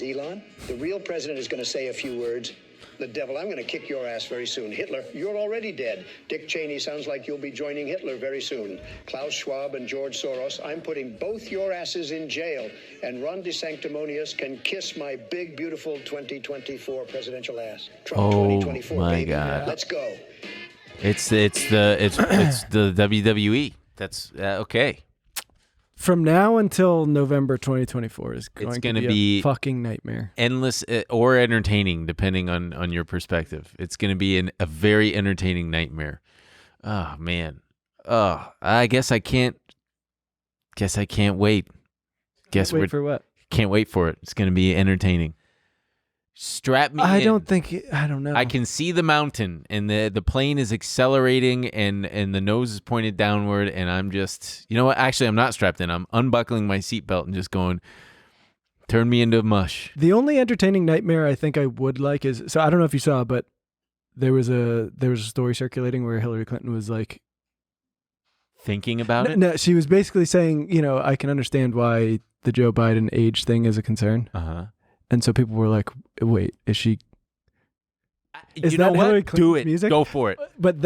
Elon, the real president is going to say a few words. The devil, I'm going to kick your ass very soon. Hitler, you're already dead. Dick Cheney sounds like you'll be joining Hitler very soon. Klaus Schwab and George Soros, I'm putting both your asses in jail. And Ron DeSanctimonious can kiss my big, beautiful 2024 presidential ass. Trump 2024, my baby. God. Let's go. It's the WWE. That's okay. From now until November 2024 is It's going gonna to be a fucking nightmare. Endless or entertaining, depending on your perspective. It's going to be a very entertaining nightmare. Oh man. Oh, I guess I can't. Guess I can't wait. Wait for what? Can't wait for it. It's going to be entertaining. Strap me in. I don't know. I can see the mountain, and the plane is accelerating, and the nose is pointed downward, and I'm just, you know what? Actually, I'm not strapped in. I'm unbuckling my seatbelt and just going, turn me into mush. The only entertaining nightmare I think I would like is, so I don't know if you saw, but there was a story circulating where Hillary Clinton was like, thinking about it? No, she was basically saying, I can understand why the Joe Biden age thing is a concern. Uh-huh. And so people were like, wait, is she... Is you know that what? Hillary Do Clinton's it. music? Go for it. But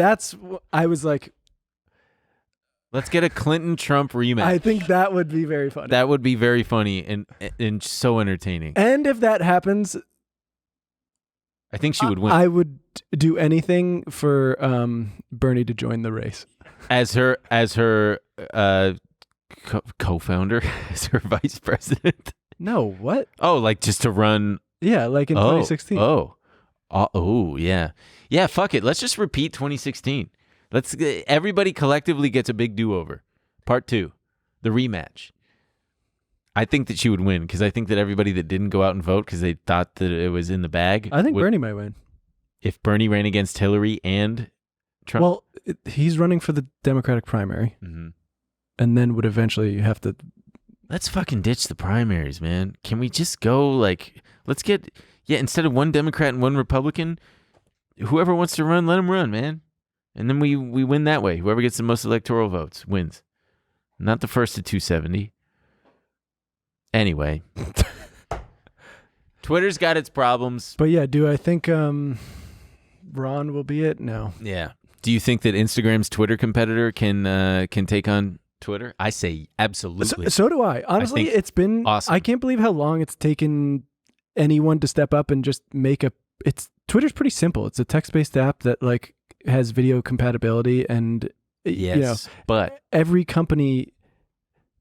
I was like... Let's get a Clinton-Trump rematch. I think that would be very funny. That would be very funny and so entertaining. And if that happens... I think she would win. I would do anything for Bernie to join the race. As her co-founder, as her vice president. No, what? Oh, like just to run. Yeah, like in 2016. Oh, yeah. Yeah, fuck it. Let's just repeat 2016. Everybody collectively gets a big do-over. Part 2, the rematch. I think that she would win because I think that everybody that didn't go out and vote because they thought that it was in the bag. I think Bernie might win. If Bernie ran against Hillary and Trump. Well, he's running for the Democratic primary. Mm-hmm. And then would eventually have to... Let's fucking ditch the primaries, man. Can we just go let's get, instead of one Democrat and one Republican, whoever wants to run, let them run, man. And then we win that way. Whoever gets the most electoral votes wins. Not the first to 270. Anyway. Twitter's got its problems. But yeah, do I think Ron will be it? No. Yeah. Do you think that Instagram's Twitter competitor can take on Twitter? I say absolutely. So do I. Honestly, it's been awesome. I can't believe how long it's taken anyone to step up and just make Twitter's pretty simple. It's a text-based app that has video compatibility and but every company,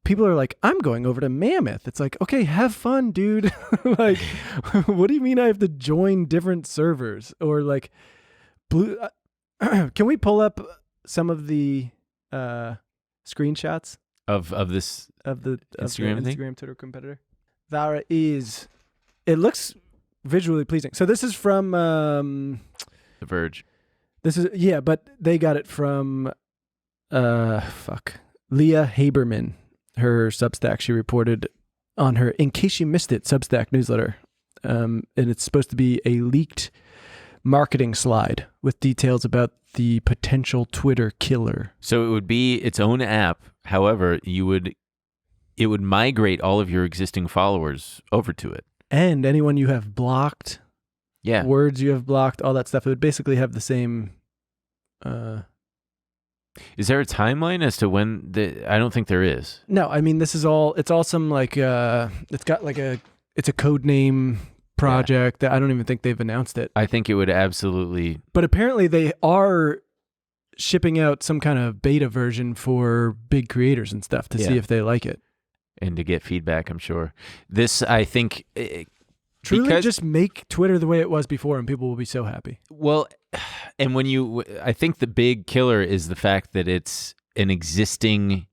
people are like, I'm going over to Mammoth. It's like, okay, have fun, dude. What do you mean I have to join different servers or Blue? Can we pull up some of the screenshots of the Instagram thing? Instagram Twitter competitor? There is. It looks visually pleasing. So this is from The Verge. But they got it from Leah Haberman. Her Substack. She reported on her In Case You Missed It Substack newsletter, and it's supposed to be a leaked marketing slide with details about the potential Twitter killer. So it would be its own app. However, it would migrate all of your existing followers over to it. And anyone you have blocked Yeah. words you have blocked, all that stuff. It would basically have the same. Is there a timeline as to when I don't think there is. No, I mean, it's all some like, it's got like it's a code name project that I don't even think they've announced it. I think it would absolutely. But apparently they are shipping out some kind of beta version for big creators and stuff to see if they like it. And to get feedback, I'm sure. This, I think. Truly just make Twitter the way it was before and people will be so happy. Well, and I think the big killer is the fact that it's an existing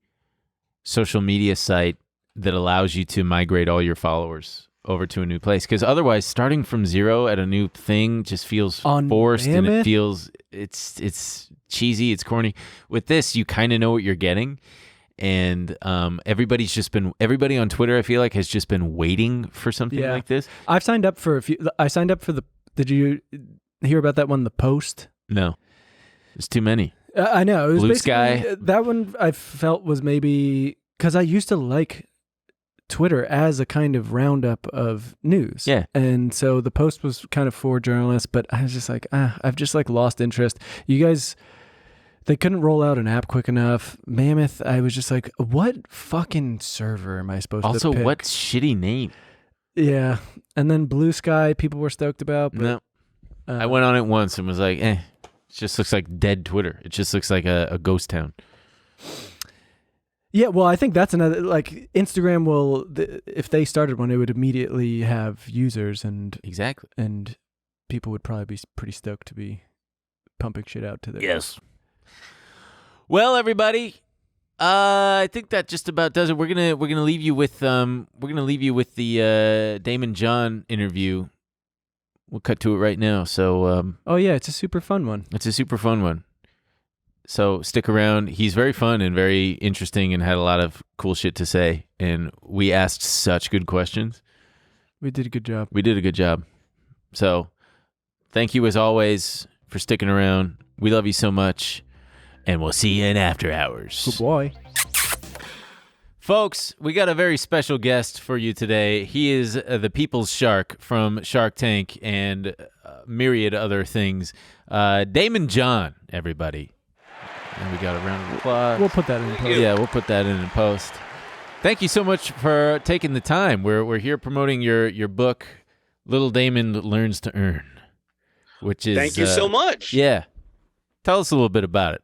social media site that allows you to migrate all your followers over to a new place. Because otherwise, starting from zero at a new thing just feels forced, and it feels it's cheesy, it's corny. With this, you kind of know what you're getting. And everybody on Twitter, I feel like, has just been waiting for something like this. I've signed up for a few. I signed up for did you hear about that one, The Post? No. There's too many. I know. It was Blue basically, Sky. That one I felt was maybe, because I used to like Twitter as a kind of roundup of news. Yeah. And so The Post was kind of for journalists, but I was just like, I've just like lost interest. You guys... They couldn't roll out an app quick enough. Mammoth, I was just like, what fucking server am I supposed to pick? Also, what shitty name? Yeah. And then Blue Sky, people were stoked about. But, no. I went on it once and was like, it just looks like dead Twitter. It just looks like a ghost town. Yeah, well, I think that's another, like, Instagram will, if they started one, it would immediately have users and... Exactly. And people would probably be pretty stoked to be pumping shit out to their... Yes. Well, everybody, I think that just about does it. We're gonna leave you with the Daymond John interview. We'll cut to it right now. So oh yeah, it's a super fun one. It's a super fun one. So stick around. He's very fun and very interesting and had a lot of cool shit to say. And we asked such good questions. We did a good job. We did a good job. So thank you as always for sticking around. We love you so much. And we'll see you in After Hours. Good boy. Folks, we got a very special guest for you today. He is the People's Shark from Shark Tank and myriad other things. Daymond John, everybody. And we got a round of applause. We'll put that in post. Yeah, we'll put that in post. Thank you so much for taking the time. We're here promoting your book, Little Daymond Learns to Earn, which is... Thank you so much. Yeah. Tell us a little bit about it.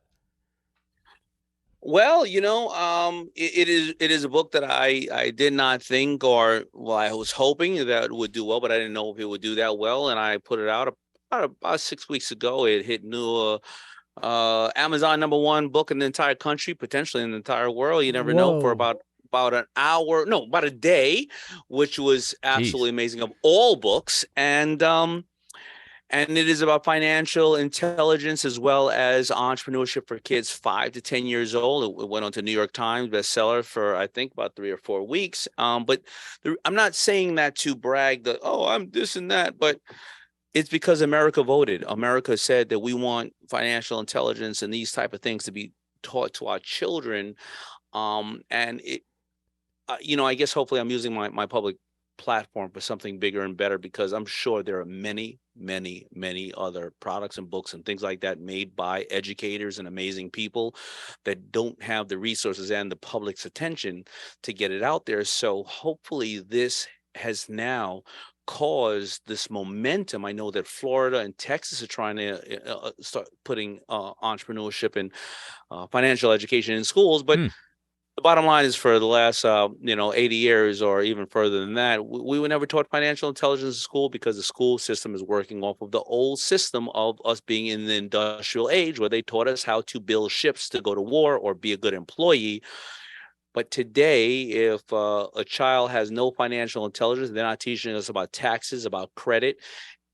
Well, it is a book that I did not think, I was hoping that it would do well, but I didn't know if it would do that well. And I put it out about 6 weeks ago. It hit new Amazon #1 book in the entire country, potentially in the entire world. You never know, for about an hour, about a day, which was absolutely amazing of all books. And it is about financial intelligence as well as entrepreneurship for kids 5 to 10 years old. It went on to New York Times bestseller for, I think, about 3 or 4 weeks. But I'm not saying that to brag that, I'm this and that, but it's because America voted. America said that we want financial intelligence and these type of things to be taught to our children. And it, I guess hopefully I'm using my public platform for something bigger and better, because I'm sure there are many other products and books and things like that made by educators and amazing people that don't have the resources and the public's attention to get it out there. So hopefully this has now caused this momentum. I know that Florida and Texas are trying to start putting entrepreneurship and financial education in schools, but the bottom line is, for the last 80 years or even further than that, we were never taught financial intelligence in school, because the school system is working off of the old system of us being in the industrial age, where they taught us how to build ships to go to war or be a good employee. But today, if a child has no financial intelligence, they're not teaching us about taxes, about credit.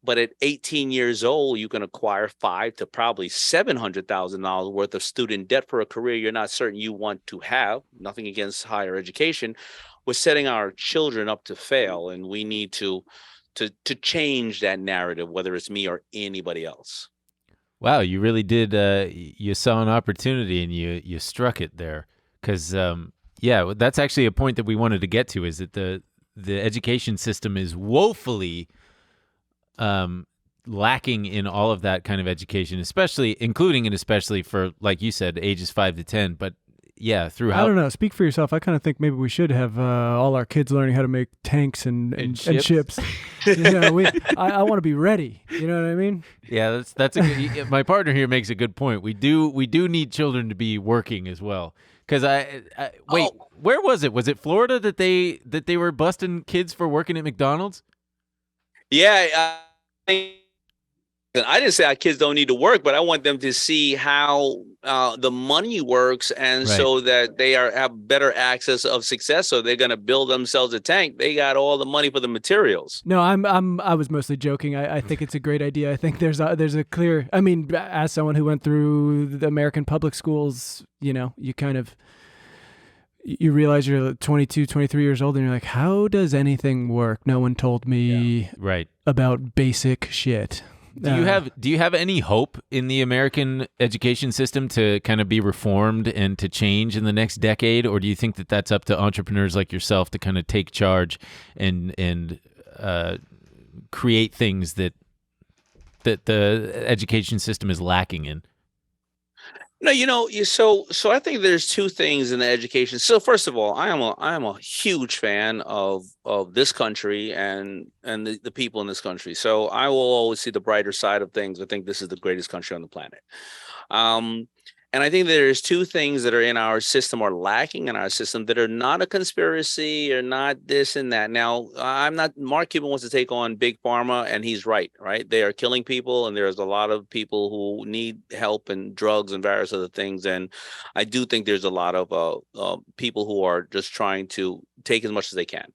But at 18 years old, you can acquire $500,000 to probably $700,000 worth of student debt for a career you're not certain you want to have. Nothing against higher education. We're setting our children up to fail, and we need to change that narrative, whether it's me or anybody else. Wow, you really did. You saw an opportunity and you struck it there. Because that's actually a point that we wanted to get to, is that the education system is woefully lacking in all of that kind of education, especially including and especially for, like you said, ages 5 to 10. But yeah, I don't know. Speak for yourself. I kind of think maybe we should have all our kids learning how to make tanks and ships. I want to be ready. You know what I mean? Yeah, that's a good, my partner here makes a good point. We do need children to be working as well. Because wait, where was it? Was it Florida that they were busting kids for working at McDonald's? Yeah, I didn't say our kids don't need to work, but I want them to see how the money works, and so that they have better access of success. So they're going to build themselves a tank. They got all the money for the materials. No, I was mostly joking. I think it's a great idea. I think there's a clear. I mean, as someone who went through the American public schools, you kind of. You realize you're 22, 23 years old, and you're like, how does anything work? No one told me about basic shit. Do you have any hope in the American education system to kind of be reformed and to change in the next decade, or do you think that that's up to entrepreneurs like yourself to kind of take charge and create things that the education system is lacking in? No, so I think there's two things in the education. So first of all, I am a huge fan of this country and the people in this country. So I will always see the brighter side of things. I think this is the greatest country on the planet. And I think there's two things that are in our system or lacking in our system that are not a conspiracy or not this and that. Now, Mark Cuban wants to take on big pharma, and he's right? They are killing people, and there's a lot of people who need help and drugs and various other things. And I do think there's a lot of people who are just trying to take as much as they can.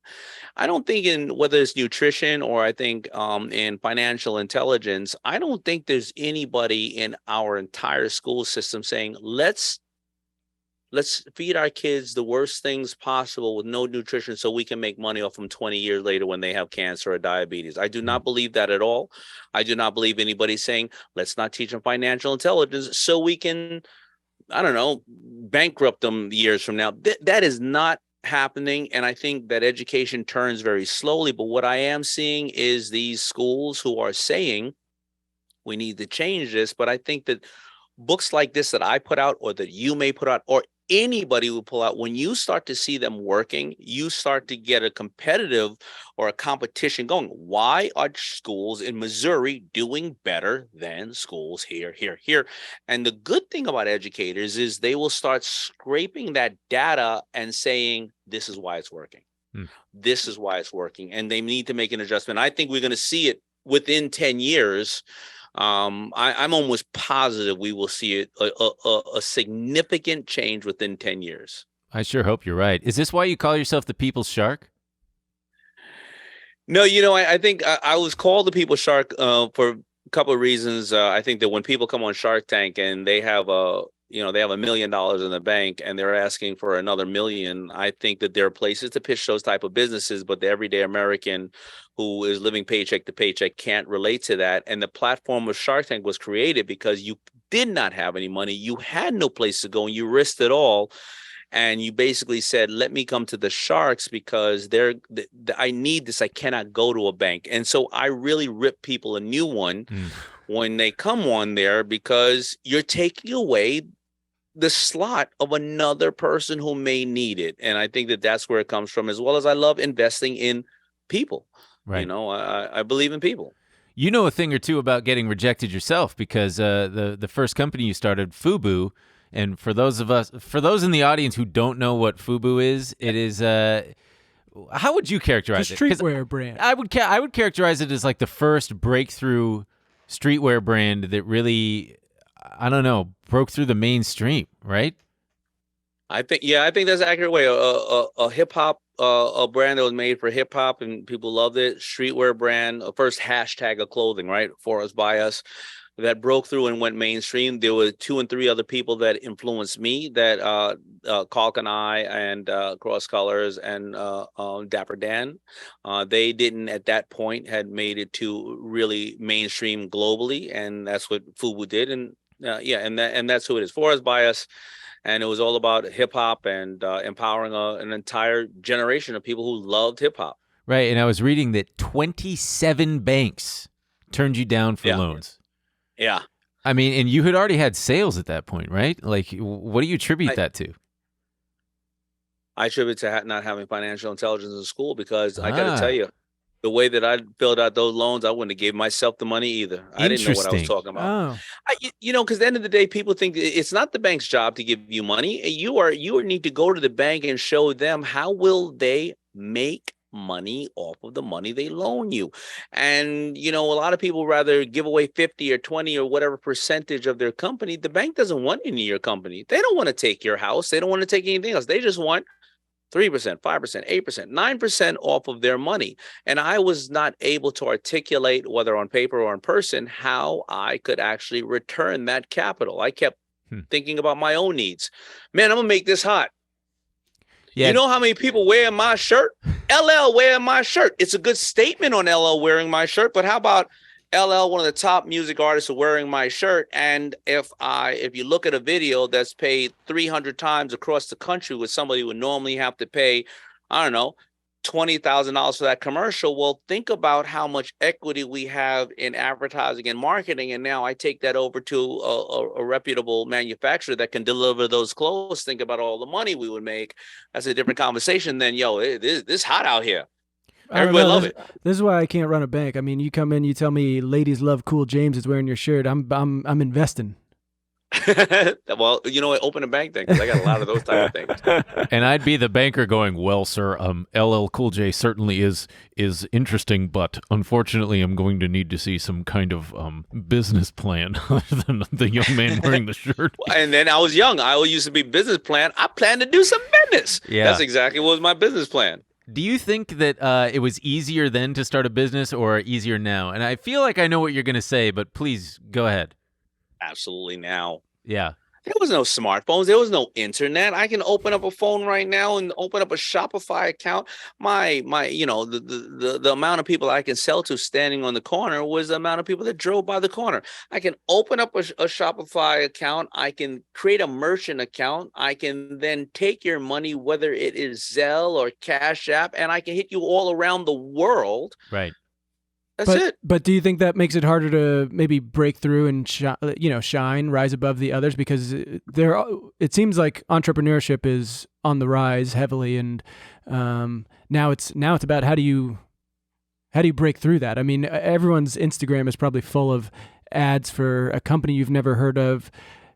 I don't think in whether it's nutrition or I think in financial intelligence, I don't think there's anybody in our entire school system saying, let's feed our kids the worst things possible with no nutrition so we can make money off them 20 years later when they have cancer or diabetes. I do not believe that at all. I do not believe anybody saying, let's not teach them financial intelligence so we can, I don't know, bankrupt them years from now. That is not happening, and I think that education turns very slowly. But what I am seeing is these schools who are saying we need to change this. But I think that books like this that I put out, or that you may put out, or anybody will pull out, when you start to see them working, you start to get a competitive or a competition going. Why are schools in Missouri doing better than schools here? And the good thing about educators is they will start scraping that data and saying, this is why it's working. This is why it's working. And they need to make an adjustment. I think we're going to see it within 10 years. I'm almost positive we will see it a significant change within 10 years. I sure hope you're right. Is this why you call yourself the People's Shark? No, I think I was called the People's Shark for a couple of reasons. I think that when people come on Shark Tank and they have $1 million in the bank and they're asking for another $1 million, I think that there are places to pitch those type of businesses, but the everyday American who is living paycheck to paycheck can't relate to that. And the platform of Shark Tank was created because you did not have any money. You had no place to go, and you risked it all. And you basically said, let me come to the sharks because I need this. I cannot go to a bank. And so I really rip people a new one when they come on there, because you're taking away the slot of another person who may need it. And I think that that's where it comes from, as well as I love investing in people. Right. I believe in people. You know a thing or two about getting rejected yourself, because the first company you started, FUBU, and for those in the audience who don't know what FUBU is, it is how would you characterize it? Streetwear brand. I would characterize it as like the first breakthrough streetwear brand that really, I don't know, broke through the mainstream, right? I think that's an accurate way. A hip hop, a brand that was made for hip hop and people loved it. Streetwear brand, first hashtag of clothing, right? For us, by us, that broke through and went mainstream. There were 2 and 3 other people that influenced me, that Kalk and I, and Cross Colors, and Dapper Dan. They didn't at that point had made it to really mainstream globally, and that's what FUBU did. And and that's who it is. For us, by us. And it was all about hip hop and empowering an entire generation of people who loved hip hop. Right. And I was reading that 27 banks turned you down for Yeah. loans. Yeah. I mean, and you had already had sales at that point, right? Like, what do you attribute that to? I attribute to not having financial intelligence in school, because I got to tell you, the way that I filled out those loans, I wouldn't have gave myself the money either. I didn't know what I was talking about. Because at the end of the day, people think it's not the bank's job to give you money. You need to go to the bank and show them how will they make money off of the money they loan you. And, a lot of people rather give away 50 or 20 or whatever percentage of their company. The bank doesn't want any of your company. They don't want to take your house. They don't want to take anything else. They just want 3%, 5%, 8%, 9% off of their money. And I was not able to articulate, whether on paper or in person, how I could actually return that capital. I kept thinking about my own needs. Man, I'm going to make this hot. Yeah. You know how many people wearing my shirt? LL wearing my shirt. It's a good statement on LL wearing my shirt, but how about LL, one of the top music artists, are wearing my shirt? And if you look at a video that's paid 300 times across the country with somebody who would normally have to pay, I don't know, $20,000 for that commercial, well, think about how much equity we have in advertising and marketing. And now I take that over to a reputable manufacturer that can deliver those clothes. Think about all the money we would make. That's a different conversation than, this hot out here. Everybody love it. This is why I can't run a bank. I mean, you come in, you tell me ladies love Cool James is wearing your shirt. I'm investing. Well, open a bank then, because I got a lot of those type of things. And I'd be the banker going, well, sir, LL Cool J certainly is interesting, but unfortunately I'm going to need to see some kind of business plan other than the young man wearing the shirt. And then I was young. I used to be business plan. I planned to do some business. Yeah. That's exactly what was my business plan. Do you think that it was easier then to start a business or easier now? And I feel like I know what you're going to say, but please go ahead. Absolutely now. Yeah. There was no smartphones. There was no internet. I can open up a phone right now and open up a Shopify account. The amount of people I can sell to standing on the corner was the amount of people that drove by the corner. I can open up a Shopify account. I can create a merchant account. I can then take your money, whether it is Zelle or Cash App, and I can hit you all around the world. Right. That's it. But do you think that makes it harder to maybe break through and shine, rise above the others? Because it seems like entrepreneurship is on the rise heavily, and now it's about how do you break through that? I mean, everyone's Instagram is probably full of ads for a company you've never heard of.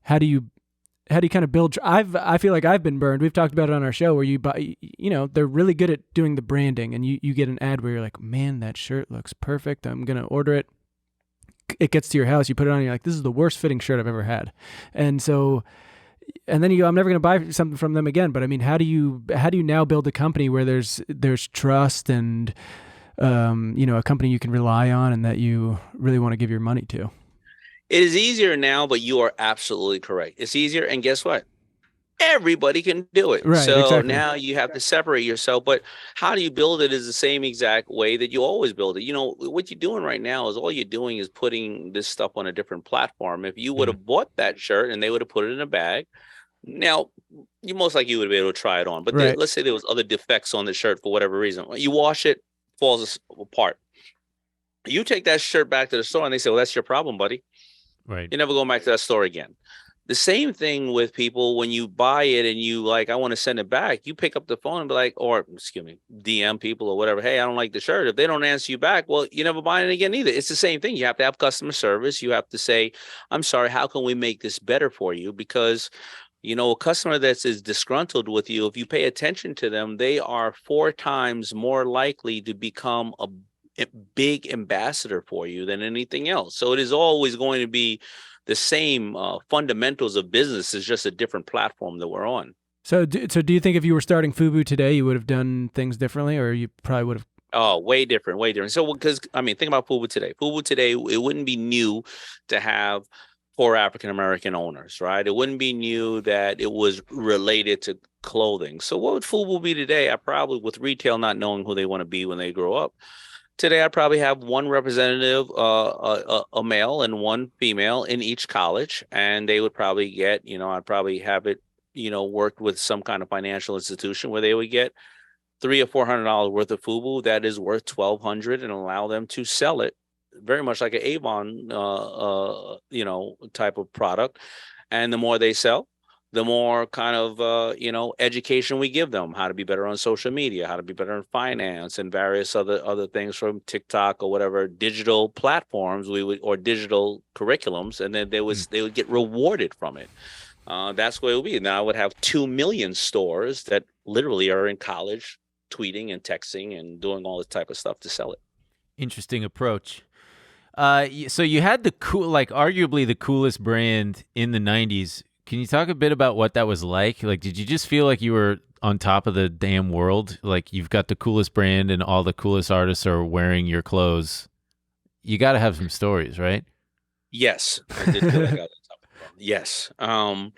How do you kind of build? I feel like I've been burned. We've talked about it on our show where you buy, they're really good at doing the branding, and you get an ad where you're like, man, that shirt looks perfect. I'm going to order it. It gets to your house. You put it on. And you're like, this is the worst fitting shirt I've ever had. And then you go, I'm never going to buy something from them again. But I mean, how do you now build a company where there's trust and, a company you can rely on and that you really want to give your money to? It is easier now, but you are absolutely correct. It's easier, and guess what? Everybody can do it. Right, so exactly. Now you have to separate yourself, but how do you build it is the same exact way that you always build it. What you're doing right now is all you're doing is putting this stuff on a different platform. If you would have bought that shirt and they would have put it in a bag, now you most likely would be able to try it on. But right. Let's say there was other defects on the shirt for whatever reason. You wash it, falls apart. You take that shirt back to the store and they say, well, that's your problem, buddy. Right. You're never going back to that store again. The same thing with people when you buy it and you I want to send it back. You pick up the phone and be like, DM people or whatever. Hey, I don't like the shirt. If they don't answer you back, well, you're never buying it again either. It's the same thing. You have to have customer service. You have to say, I'm sorry, how can we make this better for you? Because, a customer that is disgruntled with you, if you pay attention to them, they are 4 times more likely to become a big ambassador for you than anything else. So it is always going to be the same fundamentals of business. It's just a different platform that we're on. So do you think if you were starting FUBU today, you would have done things differently, or you probably would have? Oh, way different. So, because think about FUBU today. FUBU today, it wouldn't be new to have 4 African-American owners, right? It wouldn't be new that it was related to clothing. So what would FUBU be today? I probably, with retail not knowing who they want to be when they grow up, today, I probably have 1 representative, a male and 1 female in each college, and they would probably get, I'd probably have it, worked with some kind of financial institution where they would get $300 or $400 worth of FUBU that is worth $1,200 and allow them to sell it very much like an Avon, type of product. And the more they sell, the more kind of, education we give them, how to be better on social media, how to be better in finance and various other things from TikTok or whatever digital platforms or digital curriculums. And then they would get rewarded from it. That's what it would be. Now I would have 2 million stores that literally are in college, tweeting and texting and doing all this type of stuff to sell it. Interesting approach. So you had arguably the coolest brand in the 90s. Can you talk a bit about what that was like? Like, did you just feel like you were on top of the damn world? Like, you've got the coolest brand and all the coolest artists are wearing your clothes. You got to have some stories, right? Yes, I did feel like I was on top of the world. Yes. I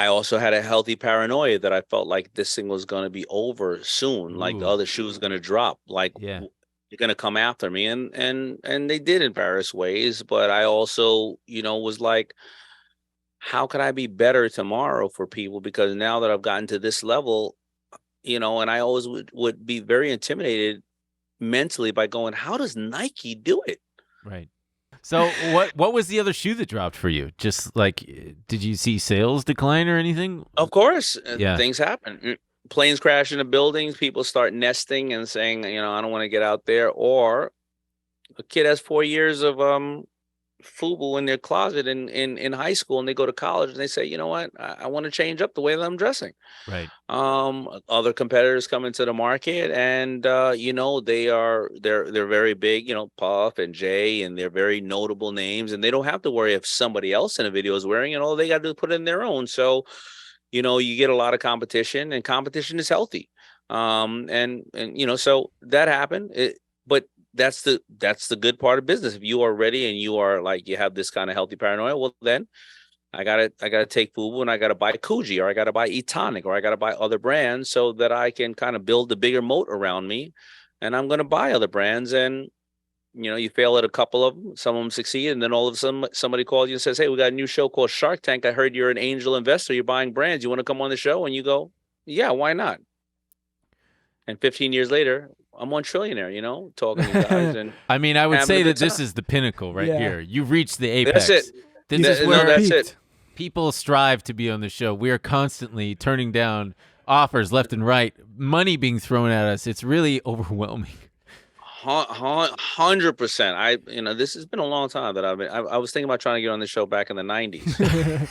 also had a healthy paranoia that I felt like this thing was going to be over soon. Like the other shoe was going to drop. Like, you're going to come after me. And they did in various ways. But I also, was like, how can I be better tomorrow for people? Because now that I've gotten to this level, and I always would be very intimidated mentally by going, how does Nike do it? Right. So what was the other shoe that dropped for you? Just like, did you see sales decline or anything? Of course. Yeah. Things happen. Planes crash into buildings. People start nesting and saying, I don't want to get out there. Or a kid has 4 years of FUBU in their closet in high school, and they go to college and they say, you know what, I want to change up the way that I'm dressing. Right. Other competitors come into the market, and they're very big, Puff and Jay, and they're very notable names, and they don't have to worry if somebody else in a video is wearing it. All they got to do is put it in their own. So, you get a lot of competition, and competition is healthy. So that happened. But that's the good part of business. If you are ready and you are like, you have this kind of healthy paranoia, well, then I gotta take FUBU and I gotta buy Kuji, or I gotta buy Etonic, or I gotta buy other brands so that I can kind of build a bigger moat around me. And I'm gonna buy other brands. And you fail at a couple of them, some of them succeed, and then all of a sudden somebody calls you and says, hey, we got a new show called Shark Tank. I heard you're an angel investor, you're buying brands, you want to come on the show? And you go, yeah, why not? And 15 years later, I'm on Trillionaire, talking to you guys. And I mean, I would say that this is the pinnacle right here. You've reached the apex. That's it. This is where that's it. People strive to be on the show. We are constantly turning down offers left and right, money being thrown at us. It's really overwhelming. 100%. This has been a long time that I was thinking about trying to get on the show back in the 90s.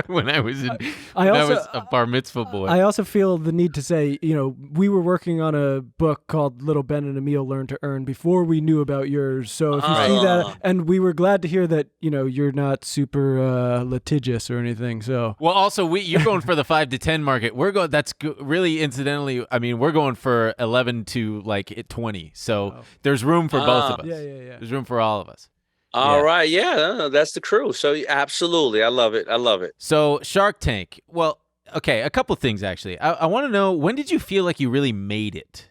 when I was a bar mitzvah boy. I also feel the need to say, we were working on a book called Little Ben and Emil Learn to Earn before we knew about yours. So if you see that, and we were glad to hear that, you're not super litigious or anything. So also you're going for the 5 to 10 market. That's really incidentally. I mean, we're going for 11 to 20. So there's room for both of us. Yeah. There's room for all of us. All right. Yeah, that's the crew. So absolutely. I love it. So Shark Tank. Well, okay. A couple things, actually. I want to know, when did you feel like you really made it?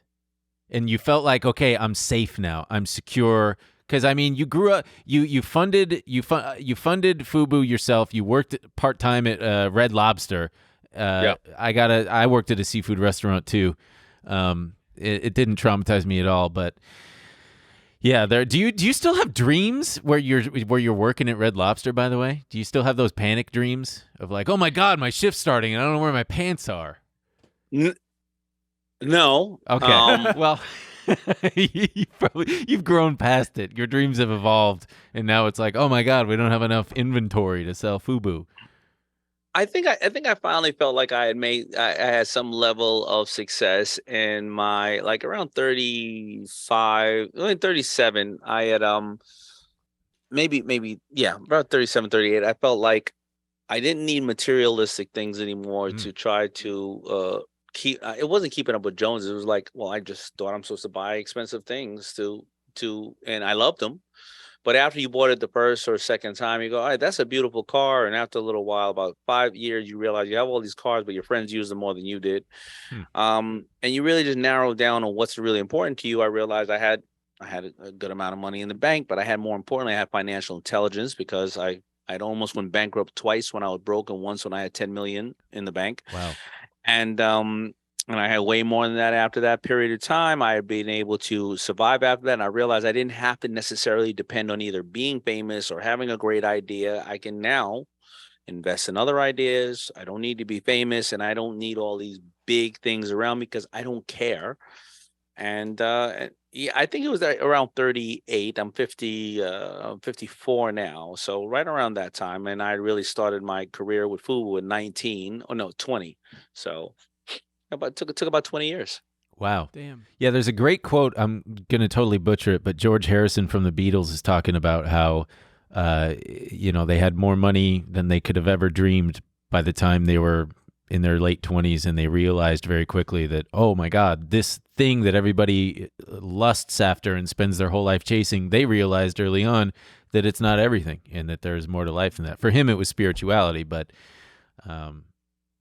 And you felt like, okay, I'm safe now. I'm secure. Because, I mean, you grew up, you funded FUBU yourself. You worked part-time at Red Lobster. I worked at a seafood restaurant, too. It didn't traumatize me at all, but... Yeah, do you still have dreams where you're working at Red Lobster, by the way? Do you still have those panic dreams of like, oh my God, my shift's starting and I don't know where my pants are? No. Okay. Well, you've grown past it. Your dreams have evolved, and now it's like, oh my God, we don't have enough inventory to sell FUBU. I think I finally felt like I had some level of success in my, like, around 35, 37. I had maybe about 37, 38. I felt like I didn't need materialistic things anymore to try to keep. It wasn't keeping up with Jones. It was like, well, I just thought I'm supposed to buy expensive things and I loved them. But after you bought it the first or second time, you go, all right, that's a beautiful car. And after a little while, about 5 years, you realize you have all these cars, but your friends use them more than you did. And you really just narrow down on what's really important to you. I realized I had a good amount of money in the bank, but more importantly, I had financial intelligence, because I'd almost went bankrupt twice when I was broke, and once when I had 10 million in the bank. Wow. And And I had way more than that after that period of time. I had been able to survive after that. And I realized I didn't have to necessarily depend on either being famous or having a great idea. I can now invest in other ideas. I don't need to be famous, and I don't need all these big things around me because I don't care. And yeah, I think it was around 38. I'm 54 now. So right around that time. And I really started my career with FUBU at 19. Oh, no, 20. So it took about 20 years. Wow. Damn. Yeah, there's a great quote. I'm going to totally butcher it, but George Harrison from the Beatles is talking about how, they had more money than they could have ever dreamed by the time they were in their late 20s, and they realized very quickly that, oh my God, this thing that everybody lusts after and spends their whole life chasing, they realized early on that it's not everything and that there's more to life than that. For him, it was spirituality, but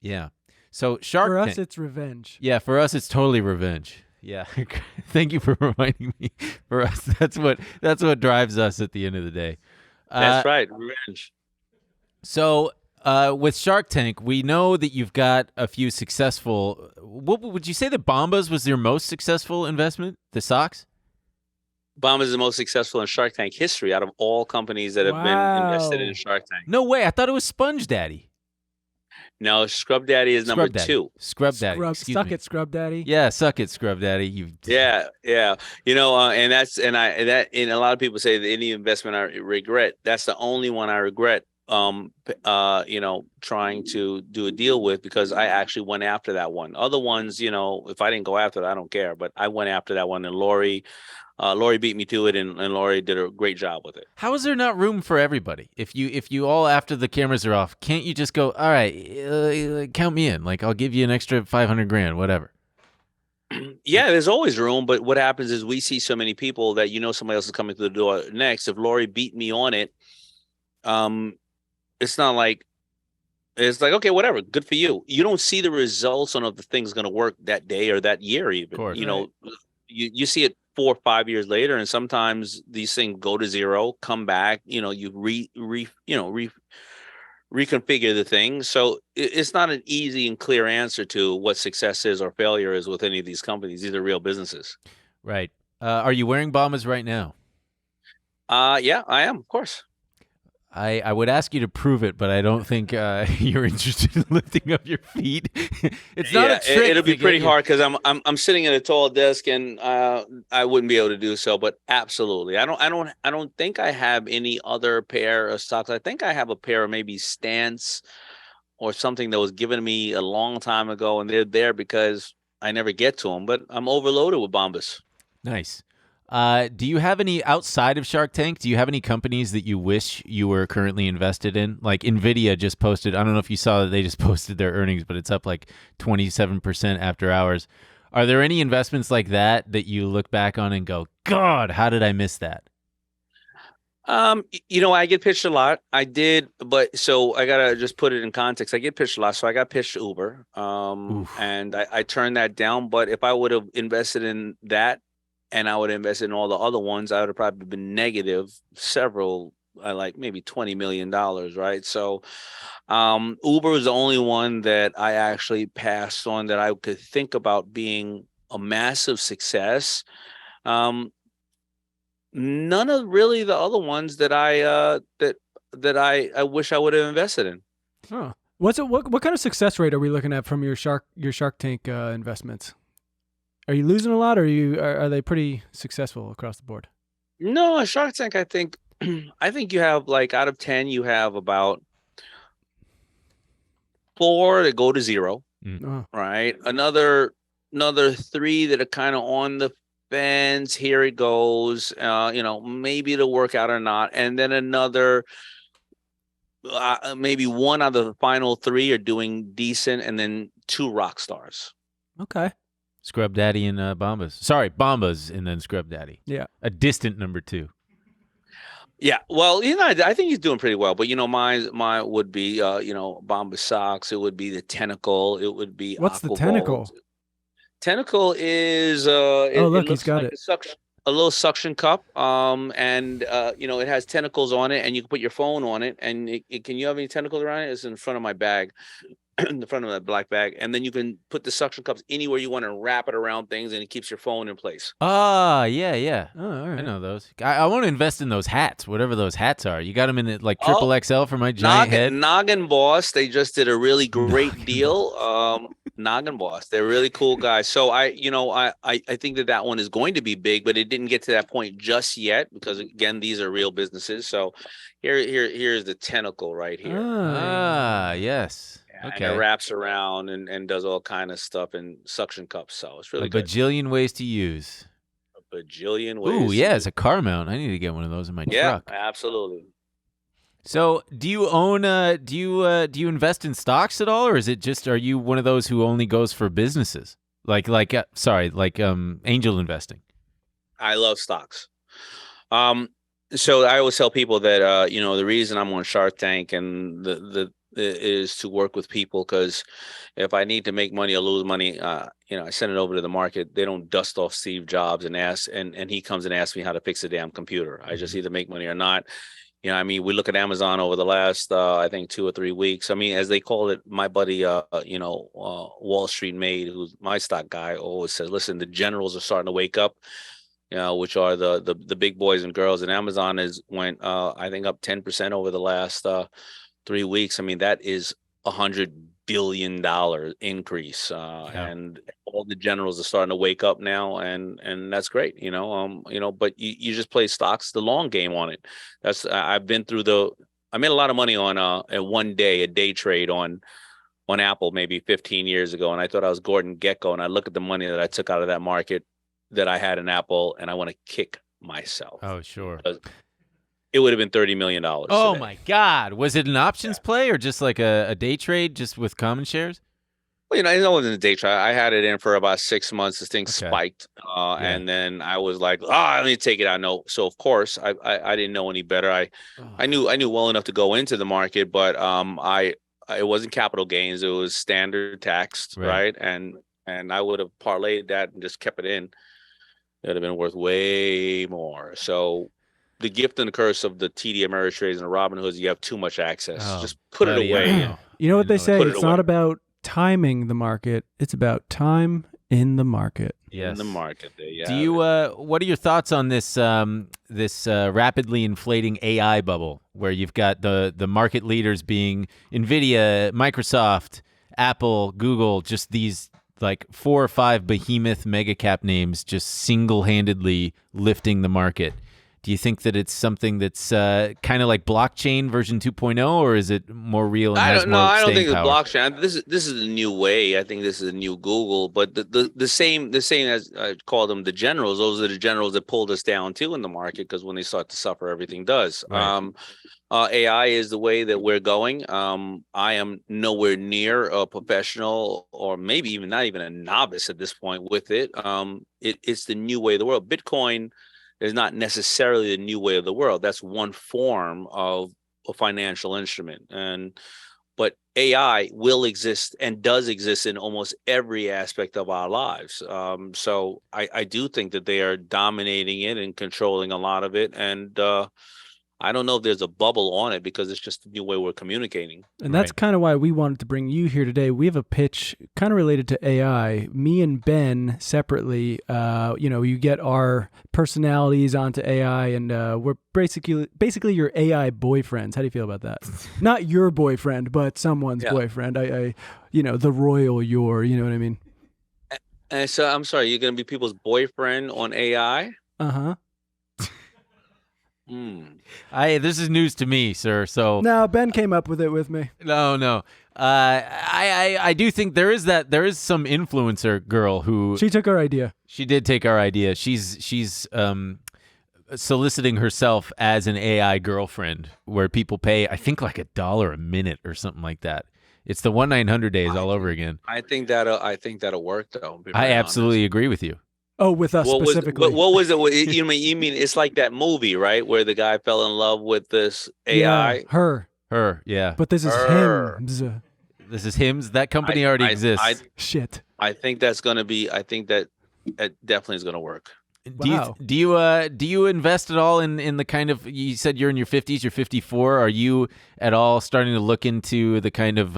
yeah. So Shark For us, Tank- it's revenge. Yeah, for us, it's totally revenge. Yeah, thank you for reminding me. For us, that's what drives us at the end of the day. That's right, revenge. So with Shark Tank, we know that you've got a few successful. What would you say that Bombas was your most successful investment? The socks? Bombas is the most successful in Shark Tank history out of all companies that have been invested in Shark Tank. No way! I thought it was Sponge Daddy. No, Scrub Daddy is number 2. Scrub Daddy. Suck it, Scrub Daddy. Yeah, suck it, Scrub Daddy. Yeah. And a lot of people say that any investment I regret, that's the only one I regret. Trying to do a deal with, because I actually went after that one. Other ones, if I didn't go after it, I don't care. But I went after that one, and Lori beat me to it, and Lori did a great job with it. How is there not room for everybody? If you all, after the cameras are off, can't you just go, all right, count me in? Like, I'll give you an extra $500,000, whatever. Yeah, there's always room. But what happens is we see so many people that somebody else is coming through the door next. If Lori beat me on it, it's not like, it's like, okay, whatever, good for you. You don't see the results on if the thing's going to work that day or that year even. Of course, you see it 4 or 5 years later, and sometimes these things go to zero, come back, you reconfigure the thing. So it's not an easy and clear answer to what success is or failure is with any of these companies. These are real businesses. Right. Are you wearing Bombas right now? Yeah, I am, of course. I would ask you to prove it, but I don't think you're interested in lifting up your feet. It's not a trick. It'll be pretty hard because I'm sitting at a tall desk, and I wouldn't be able to do so. But absolutely, I don't think I have any other pair of socks. I think I have a pair of maybe Stance or something that was given to me a long time ago, and they're there because I never get to them. But I'm overloaded with Bombas. Nice. Do you have any outside of Shark Tank? Do you have any companies that you wish you were currently invested in? Like Nvidia just posted, I don't know if you saw that they just posted their earnings, but it's up like 27% after hours. Are there any investments like that you look back on and go, God, how did I miss that? I get pitched a lot. I did, but so I gotta just put it in context. I get pitched a lot. So I got pitched Uber, and I turned that down. But if I would have invested in that, and I would invest in all the other ones, I would have probably been negative several, like maybe $20 million, right? So Uber is the only one that I actually passed on that I could think about being a massive success. None of really the other ones that I wish I would have invested in. Huh. What kind of success rate are we looking at from your Shark Tank investments? Are you losing a lot, or are they pretty successful across the board? No, Shark Tank, I think you have, like, out of 10, you have about 4 that go to zero, right? Another 3 that are kind of on the fence. Here it goes. Maybe it'll work out or not, and then another. Maybe 1 out of the final 3 are doing decent, and then 2 rock stars. Okay. Scrub Daddy and Bombas. Sorry, Bombas and then Scrub Daddy. Yeah. A distant number 2. Yeah. Well, I think he's doing pretty well. But, mine would be, Bombas socks. It would be the Tentacle. It would be. What's the Tentacle? Tentacle is. Look, he's got it. A little suction cup. It has tentacles on it, and you can put your phone on it. And can you have any tentacles around it? It's in front of my bag. in the front of that black bag, and then you can put the suction cups anywhere you want and wrap it around things, and it keeps your phone in place. Ah, yeah. Oh, all right. I know those. I want to invest in those hats, whatever those hats are. You got them in it like triple XL for my giant head. Noggin Boss, they just did a really great deal. Noggin Boss, they're really cool guys. So I think that one is going to be big, but it didn't get to that point just yet because again, these are real businesses. So here's the tentacle right here. Yes. Okay. And it wraps around and does all kind of stuff in suction cups. So it's really good. Bajillion ways to use. A bajillion ways. Ooh, yeah, it's a car mount. I need to get one of those in my truck. Yeah, absolutely. So, do you own? Do you invest in stocks at all, or is it just? Are you one of those who only goes for businesses? Like angel investing. I love stocks. So I always tell people that the reason I'm on Shark Tank and the is to work with people, because if I need to make money or lose money, I send it over to the market. They don't dust off Steve Jobs and ask, and he comes and asks me how to fix a damn computer. I just either make money or not. We look at Amazon over the last, I think 2 or 3 weeks. I mean, as they call it, my buddy, Wall Street Maid, who's my stock guy, always says, listen, the generals are starting to wake up, which are the big boys and girls. And Amazon went, I think, up 10% over the last 3 weeks. I mean, that is $100 billion increase, and all the generals are starting to wake up now, and that's great, but you just play stocks, the long game on it. I've been through I made a lot of money on a day trade on Apple maybe 15 years ago, and I thought I was Gordon Gekko, and I look at the money that I took out of that market that I had in Apple, and I want to kick myself. Oh, sure. It would have been $30 million. Oh, my God. Was it an options play or just like a day trade just with common shares? Well, it wasn't a day trade. I had it in for about 6 months. This thing spiked. And then I was like, let me take it out. No. So, of course, I didn't know any better. I knew well enough to go into the market, but it wasn't capital gains. It was standard taxed, right? And I would have parlayed that and just kept it in. It would have been worth way more. So the gift and the curse of the TD Ameritrades and the Robinhoods, you have too much access. Just put it away. You know what they say? It's not about timing the market. It's about time in the market. Yes. In the market. Yeah. Do you? What are your thoughts on this rapidly inflating AI bubble, where you've got the market leaders being Nvidia, Microsoft, Apple, Google, just these like 4 or 5 behemoth mega cap names just single-handedly lifting the market? Do you think that it's something that's kind of like blockchain version 2.0, or is it more real? And I don't think it's blockchain. This is a new way. I think this is a new Google. But the same as I call them, the generals. Those are the generals that pulled us down too in the market, because when they start to suffer, everything does. Right. AI is the way that we're going. I am nowhere near a professional, or maybe even not even a novice at this point with it. It's the new way of the world. Bitcoin is not necessarily the new way of the world. That's one form of a financial instrument. But AI will exist and does exist in almost every aspect of our lives. So I do think that they are dominating it and controlling a lot of it. And I don't know if there's a bubble on it, because it's just a new way we're communicating. And that's kind of why we wanted to bring you here today. We have a pitch kind of related to AI. Me and Ben separately, you get our personalities onto AI, and we're basically your AI boyfriends. How do you feel about that? Not your boyfriend, but someone's boyfriend. I the royal your, you know what I mean? And so I'm sorry, you're going to be people's boyfriend on AI? Uh-huh. This is news to me, sir. So no, Ben came up with it with me. No. I do think there is some influencer girl who she took our idea. She did take our idea. She's soliciting herself as an AI girlfriend, where people pay, I think, like $1 a minute or something like that. It's the 1-900 days all over again. I think that'll work, though. I absolutely agree with you. Oh, with us specifically. What was it? You mean it's like that movie, right, where the guy fell in love with this AI? Yeah, her. Yeah. But this is him. This is Hims. That company already exists. Shit. I think that's going to be. I think that definitely is going to work. Wow. Do you invest at all in the kind of, you said you're in your 50s, you're 54. Are you at all starting to look into the kind of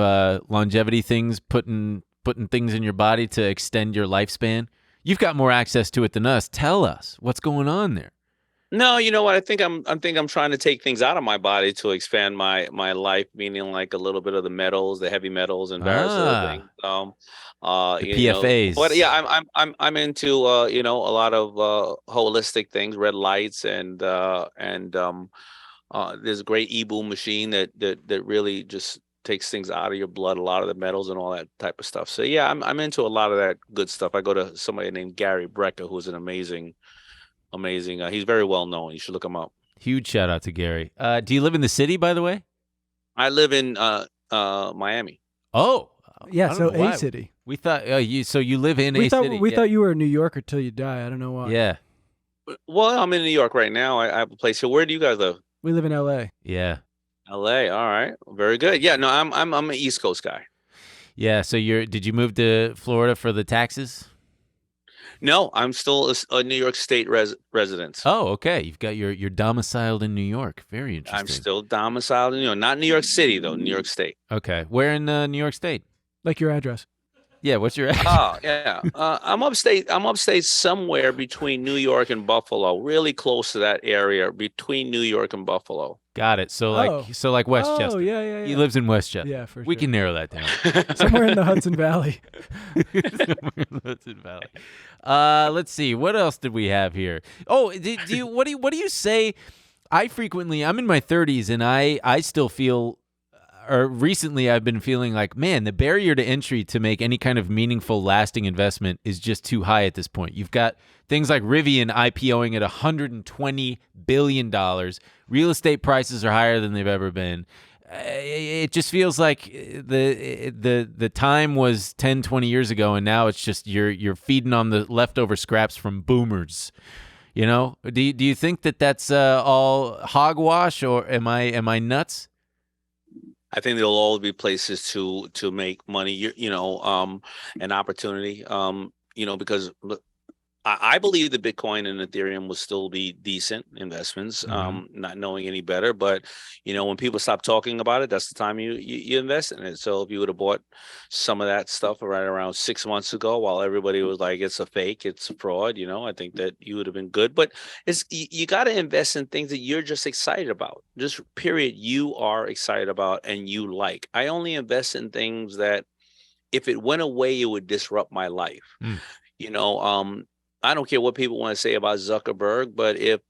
longevity things, putting things in your body to extend your lifespan? You've got more access to it than us. Tell us what's going on there. No, you know what? I think I'm trying to take things out of my body to expand my life, meaning like a little bit of the metals, the heavy metals, and various other things. The PFAs. But yeah, I'm into a lot of holistic things, red lights, and there's a great e-boom machine that really just takes things out of your blood, a lot of the metals and all that type of stuff. So yeah, I'm into a lot of that good stuff. I go to somebody named Gary Brecker, who's an amazing. He's very well known. You should look him up. Huge shout out to Gary. Do you live in the city, by the way? I live in Miami. Oh, yeah. So a city. We thought you live in a city. We thought you were in New York until you die. I don't know why. Yeah. Well, I'm in New York right now. I have a place here. Where do you guys live? We live in L.A. Yeah. L.A. All right. Very good. Yeah. No, I'm an East Coast guy. Yeah. So did you move to Florida for the taxes? No, I'm still a New York State resident. Oh, okay. You're domiciled in New York. Very interesting. I'm still domiciled in New York, not New York City though. New York State. Okay. Where in New York State? Like your address. Yeah. What's your address? Oh, yeah. I'm upstate. I'm upstate somewhere between New York and Buffalo. Really close to that area between New York and Buffalo. Got it. So like Westchester. Oh, yeah. He lives in Westchester. Yeah, for sure. We can narrow that down. Somewhere in the Hudson Valley. Somewhere in the Hudson Valley. Let's see. What else did we have here? Oh, what do you say? I'm in my 30s and I still feel, or recently I've been feeling like, man, the barrier to entry to make any kind of meaningful, lasting investment is just too high at this point. You've got things like Rivian IPOing at $120 billion. Real estate prices are higher than they've ever been. It just feels like the time was 10, 20 years ago, and now it's just you're feeding on the leftover scraps from boomers. You know, do you think that's all hogwash, or am I nuts? I think there'll always be places to make money, an opportunity, because I believe that Bitcoin and Ethereum will still be decent investments, not knowing any better. But, when people stop talking about it, that's the time you invest in it. So if you would have bought some of that stuff right around 6 months ago, while everybody was like, it's a fake, it's a fraud, I think that you would have been good. But you got to invest in things that you're just excited about, just period, you are excited about and you like. I only invest in things that if it went away, it would disrupt my life. I don't care what people want to say about Zuckerberg, but if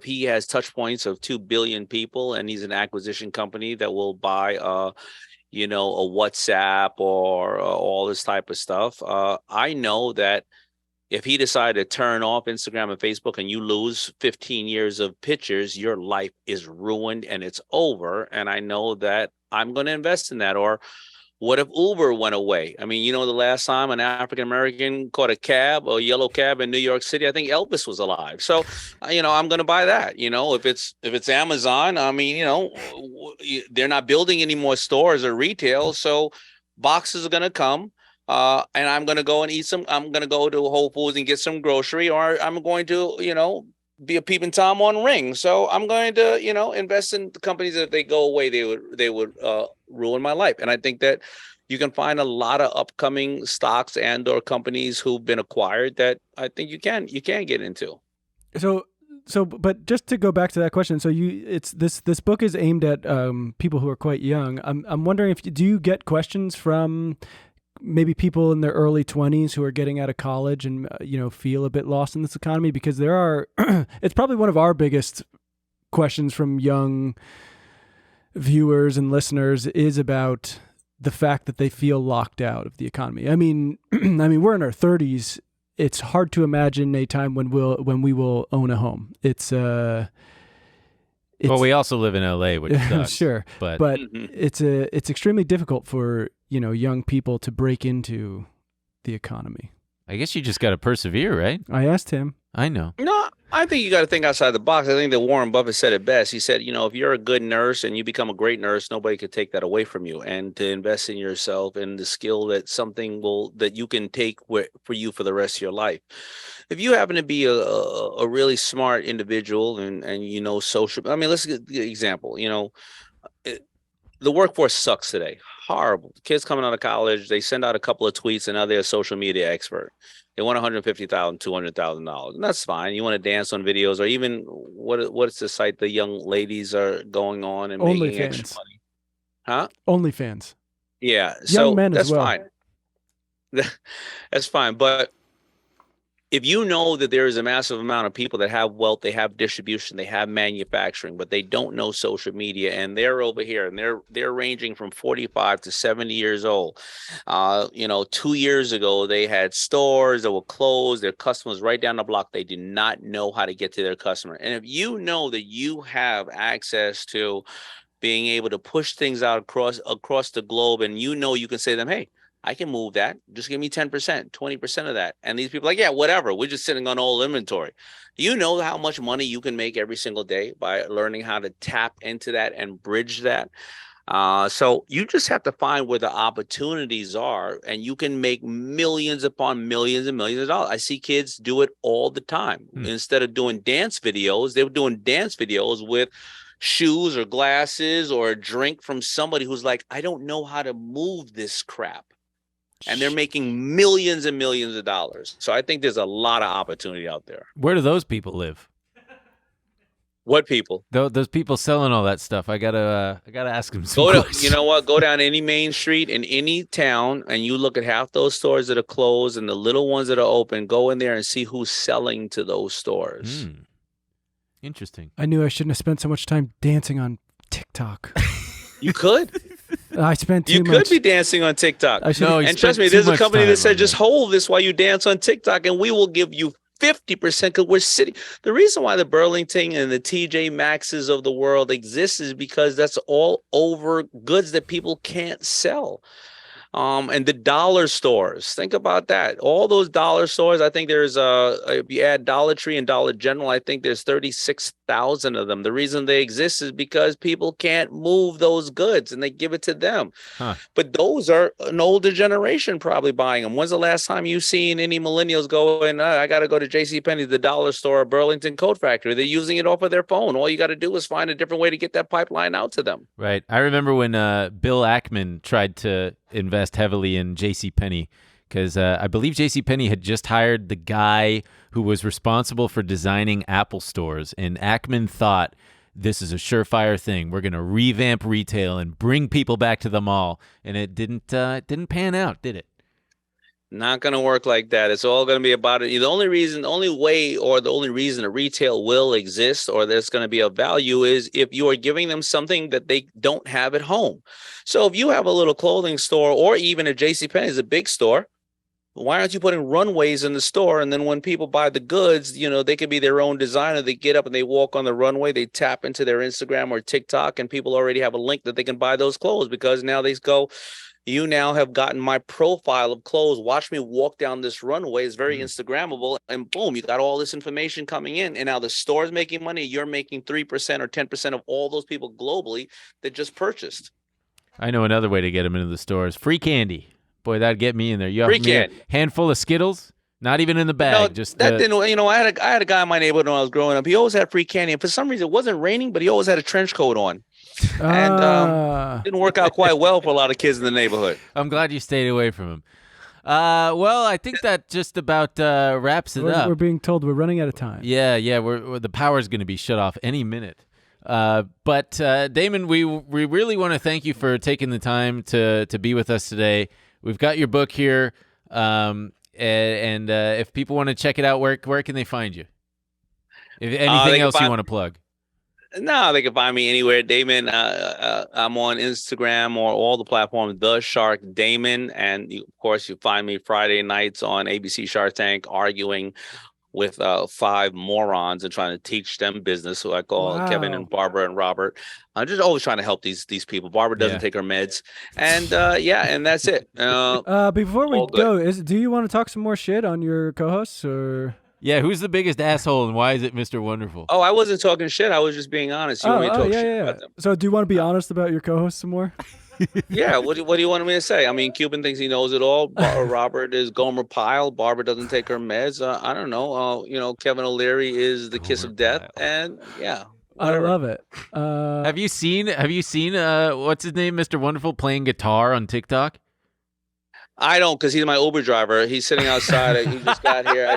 he has touch points of 2 billion people and he's an acquisition company that will buy, a WhatsApp or all this type of stuff, I know that if he decided to turn off Instagram and Facebook and you lose 15 years of pictures, your life is ruined and it's over. And I know that I'm going to invest in that. Or what if Uber went away? I mean, the last time an African-American caught a yellow cab in New York City, I think Elvis was alive. So, I'm going to buy that. If it's Amazon, I mean, they're not building any more stores or retail. So boxes are going to come and I'm going to go and I'm going to go to Whole Foods and get some grocery, or I'm going to, be a peeping Tom on Ring. So I'm going to, invest in the companies that if they go away, they would ruin my life. And I think that you can find a lot of upcoming stocks and or companies who've been acquired that I think you can get into. So, but just to go back to that question, so this book is aimed at people who are quite young. I'm wondering do you get questions from maybe people in their early 20s who are getting out of college and feel a bit lost in this economy? Because there are it's probably one of our biggest questions from young viewers and listeners is about the fact that they feel locked out of the economy. I mean we're in our 30s. It's hard to imagine a time when we will own a home. Well, we also live in LA, which sucks. Sure, but it's extremely difficult for young people to break into the economy. I guess you just got to persevere, right? I asked him. I know. No, I think you got to think outside the box. I think that Warren Buffett said it best. He said, if you're a good nurse and you become a great nurse, nobody could take that away from you. And to invest in yourself and the skill that that you can take for you for the rest of your life. If you happen to be a really smart individual and social, I mean, let's get the example. The workforce sucks today. Horrible. Kids coming out of college, they send out a couple of tweets and now they're a social media expert. They want $150,000, $200,000, and that's fine. You want to dance on videos, or even what's the site the young ladies are going on and making extra money? Huh? OnlyFans. Yeah. Young So men that's as well. fine. That's fine. But if you know that there is a massive amount of people that have wealth, they have distribution, they have manufacturing, but they don't know social media, and they're over here and they're ranging from 45 to 70 years old. 2 years ago, they had stores that were closed, their customers right down the block. They did not know how to get to their customer. And if you know that you have access to being able to push things out across the globe, and you can say to them, hey, I can move that. Just give me 10%, 20% of that. And these people are like, yeah, whatever. We're just sitting on all inventory. Do you know how much money you can make every single day by learning how to tap into that and bridge that? So you just have to find where the opportunities are, and you can make millions upon millions and millions of dollars. I see kids do it all the time. Instead of doing dance videos, they were doing dance videos with shoes or glasses or a drink from somebody who's like, I don't know how to move this crap. And they're making millions and millions of dollars. So I think there's a lot of opportunity out there. Where do those people live? What people? Those people selling all that stuff. I gotta ask them some questions. You know what? Go down any main street in any town, and you look at half those stores that are closed and the little ones that are open. Go in there and see who's selling to those stores. Interesting. I knew I shouldn't have spent so much time dancing on TikTok. You could. I spent too much. You could be dancing on TikTok. And trust me, there's a company that said, just hold this while you dance on TikTok, and we will give you 50% because we're sitting. The reason why the Burlington and the TJ Maxxes of the world exist is because that's all over goods that people can't sell. And the dollar stores, think about that. All those dollar stores, I think there's if you add Dollar Tree and Dollar General, I think there's 36,000 of them. The reason they exist is because people can't move those goods and they give it to them. But those are an older generation probably buying them. When's the last time you've seen any millennials going, I got to go to JCPenney, the dollar store, or Burlington Coat Factory? They're using it off of their phone. All you got to do is find a different way to get that pipeline out to them. Right. I remember when Bill Ackman tried to invest heavily in JCPenney because I believe JCPenney had just hired the guy who was responsible for designing Apple stores, and Ackman thought, this is a surefire thing. We're going to revamp retail and bring people back to the mall, and it didn't pan out, did it? Not going to work like that. It's all going to be about it. The only reason a retail will exist or there's going to be a value is if you are giving them something that they don't have at home. So if you have a little clothing store, or even a JCPenney is a big store, why aren't you putting runways in the store? And then when people buy the goods, they could be their own designer. They get up and they walk on the runway. They tap into their Instagram or TikTok, and people already have a link that they can buy those clothes, because now they go, you now have gotten my profile of clothes. Watch me walk down this runway. It's very Instagrammable. And boom, you got all this information coming in. And now the store's making money. You're making 3% or 10% of all those people globally that just purchased. I know another way to get them into the stores. Free candy. Boy, that'd get me in there. You offer me a handful of Skittles, not even in the bag. I had a guy in my neighborhood when I was growing up. He always had free candy. And for some reason, it wasn't raining, but he always had a trench coat on. And didn't work out quite well for a lot of kids in the neighborhood. I'm glad you stayed away from him. Well, I think that just about wraps it up. We're being told we're running out of time. Yeah. The power's going to be shut off any minute. But Daymond, we really want to thank you for taking the time to be with us today. We've got your book here, and if people want to check it out, where can they find you? If anything else you want to plug? No, they can find me anywhere. Daymond, I'm on Instagram or all the platforms, The Shark Daymond. And of course, you find me Friday nights on ABC Shark Tank arguing with 5 morons and trying to teach them business, who I call Kevin and Barbara and Robert. I'm just always trying to help these people. Barbara doesn't take her meds. And and that's it. Before we go, do you want to talk some more shit on your co-hosts, or? Yeah, who's the biggest asshole and why is it Mr. Wonderful? Oh, I wasn't talking shit. I was just being honest. You want me to talk shit about them? So do you want to be honest about your co-host some more? Yeah. What do you want me to say? I mean, Cuban thinks he knows it all. Robert is Gomer Pyle. Barbara doesn't take her meds. I don't know. Kevin O'Leary is the kiss of death. And yeah. Whatever. I love it. Have you seen what's his name, Mr. Wonderful, playing guitar on TikTok? I don't, because he's my Uber driver. He's sitting outside. He just got here.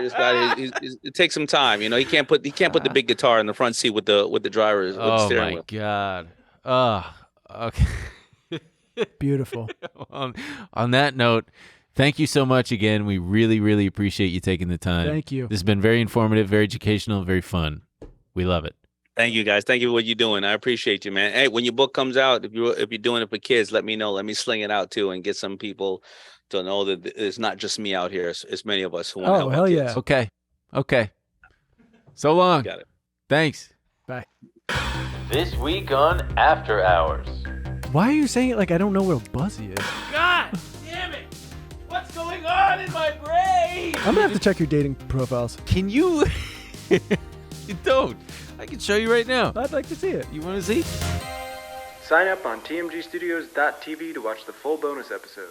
It takes some time. He can't put the big guitar in the front seat with the driver. With the steering wheel. God. Oh, okay. Beautiful. On that note, thank you so much again. We really, really appreciate you taking the time. Thank you. This has been very informative, very educational, very fun. We love it. Thank you, guys. Thank you for what you're doing. I appreciate you, man. Hey, when your book comes out, if you're doing it for kids, let me know. Let me sling it out too and get some people to know that it's not just me out here. It's many of us who want to help. Oh, hell yeah. Okay. So long. Got it. Thanks. Bye. This week on After Hours. Why are you saying it like I don't know where Buzzy is? God damn it! What's going on in my brain? I'm gonna have to check your dating profiles. Can you? You don't. I can show you right now. I'd like to see it. You want to see? Sign up on tmgstudios.tv to watch the full bonus episode.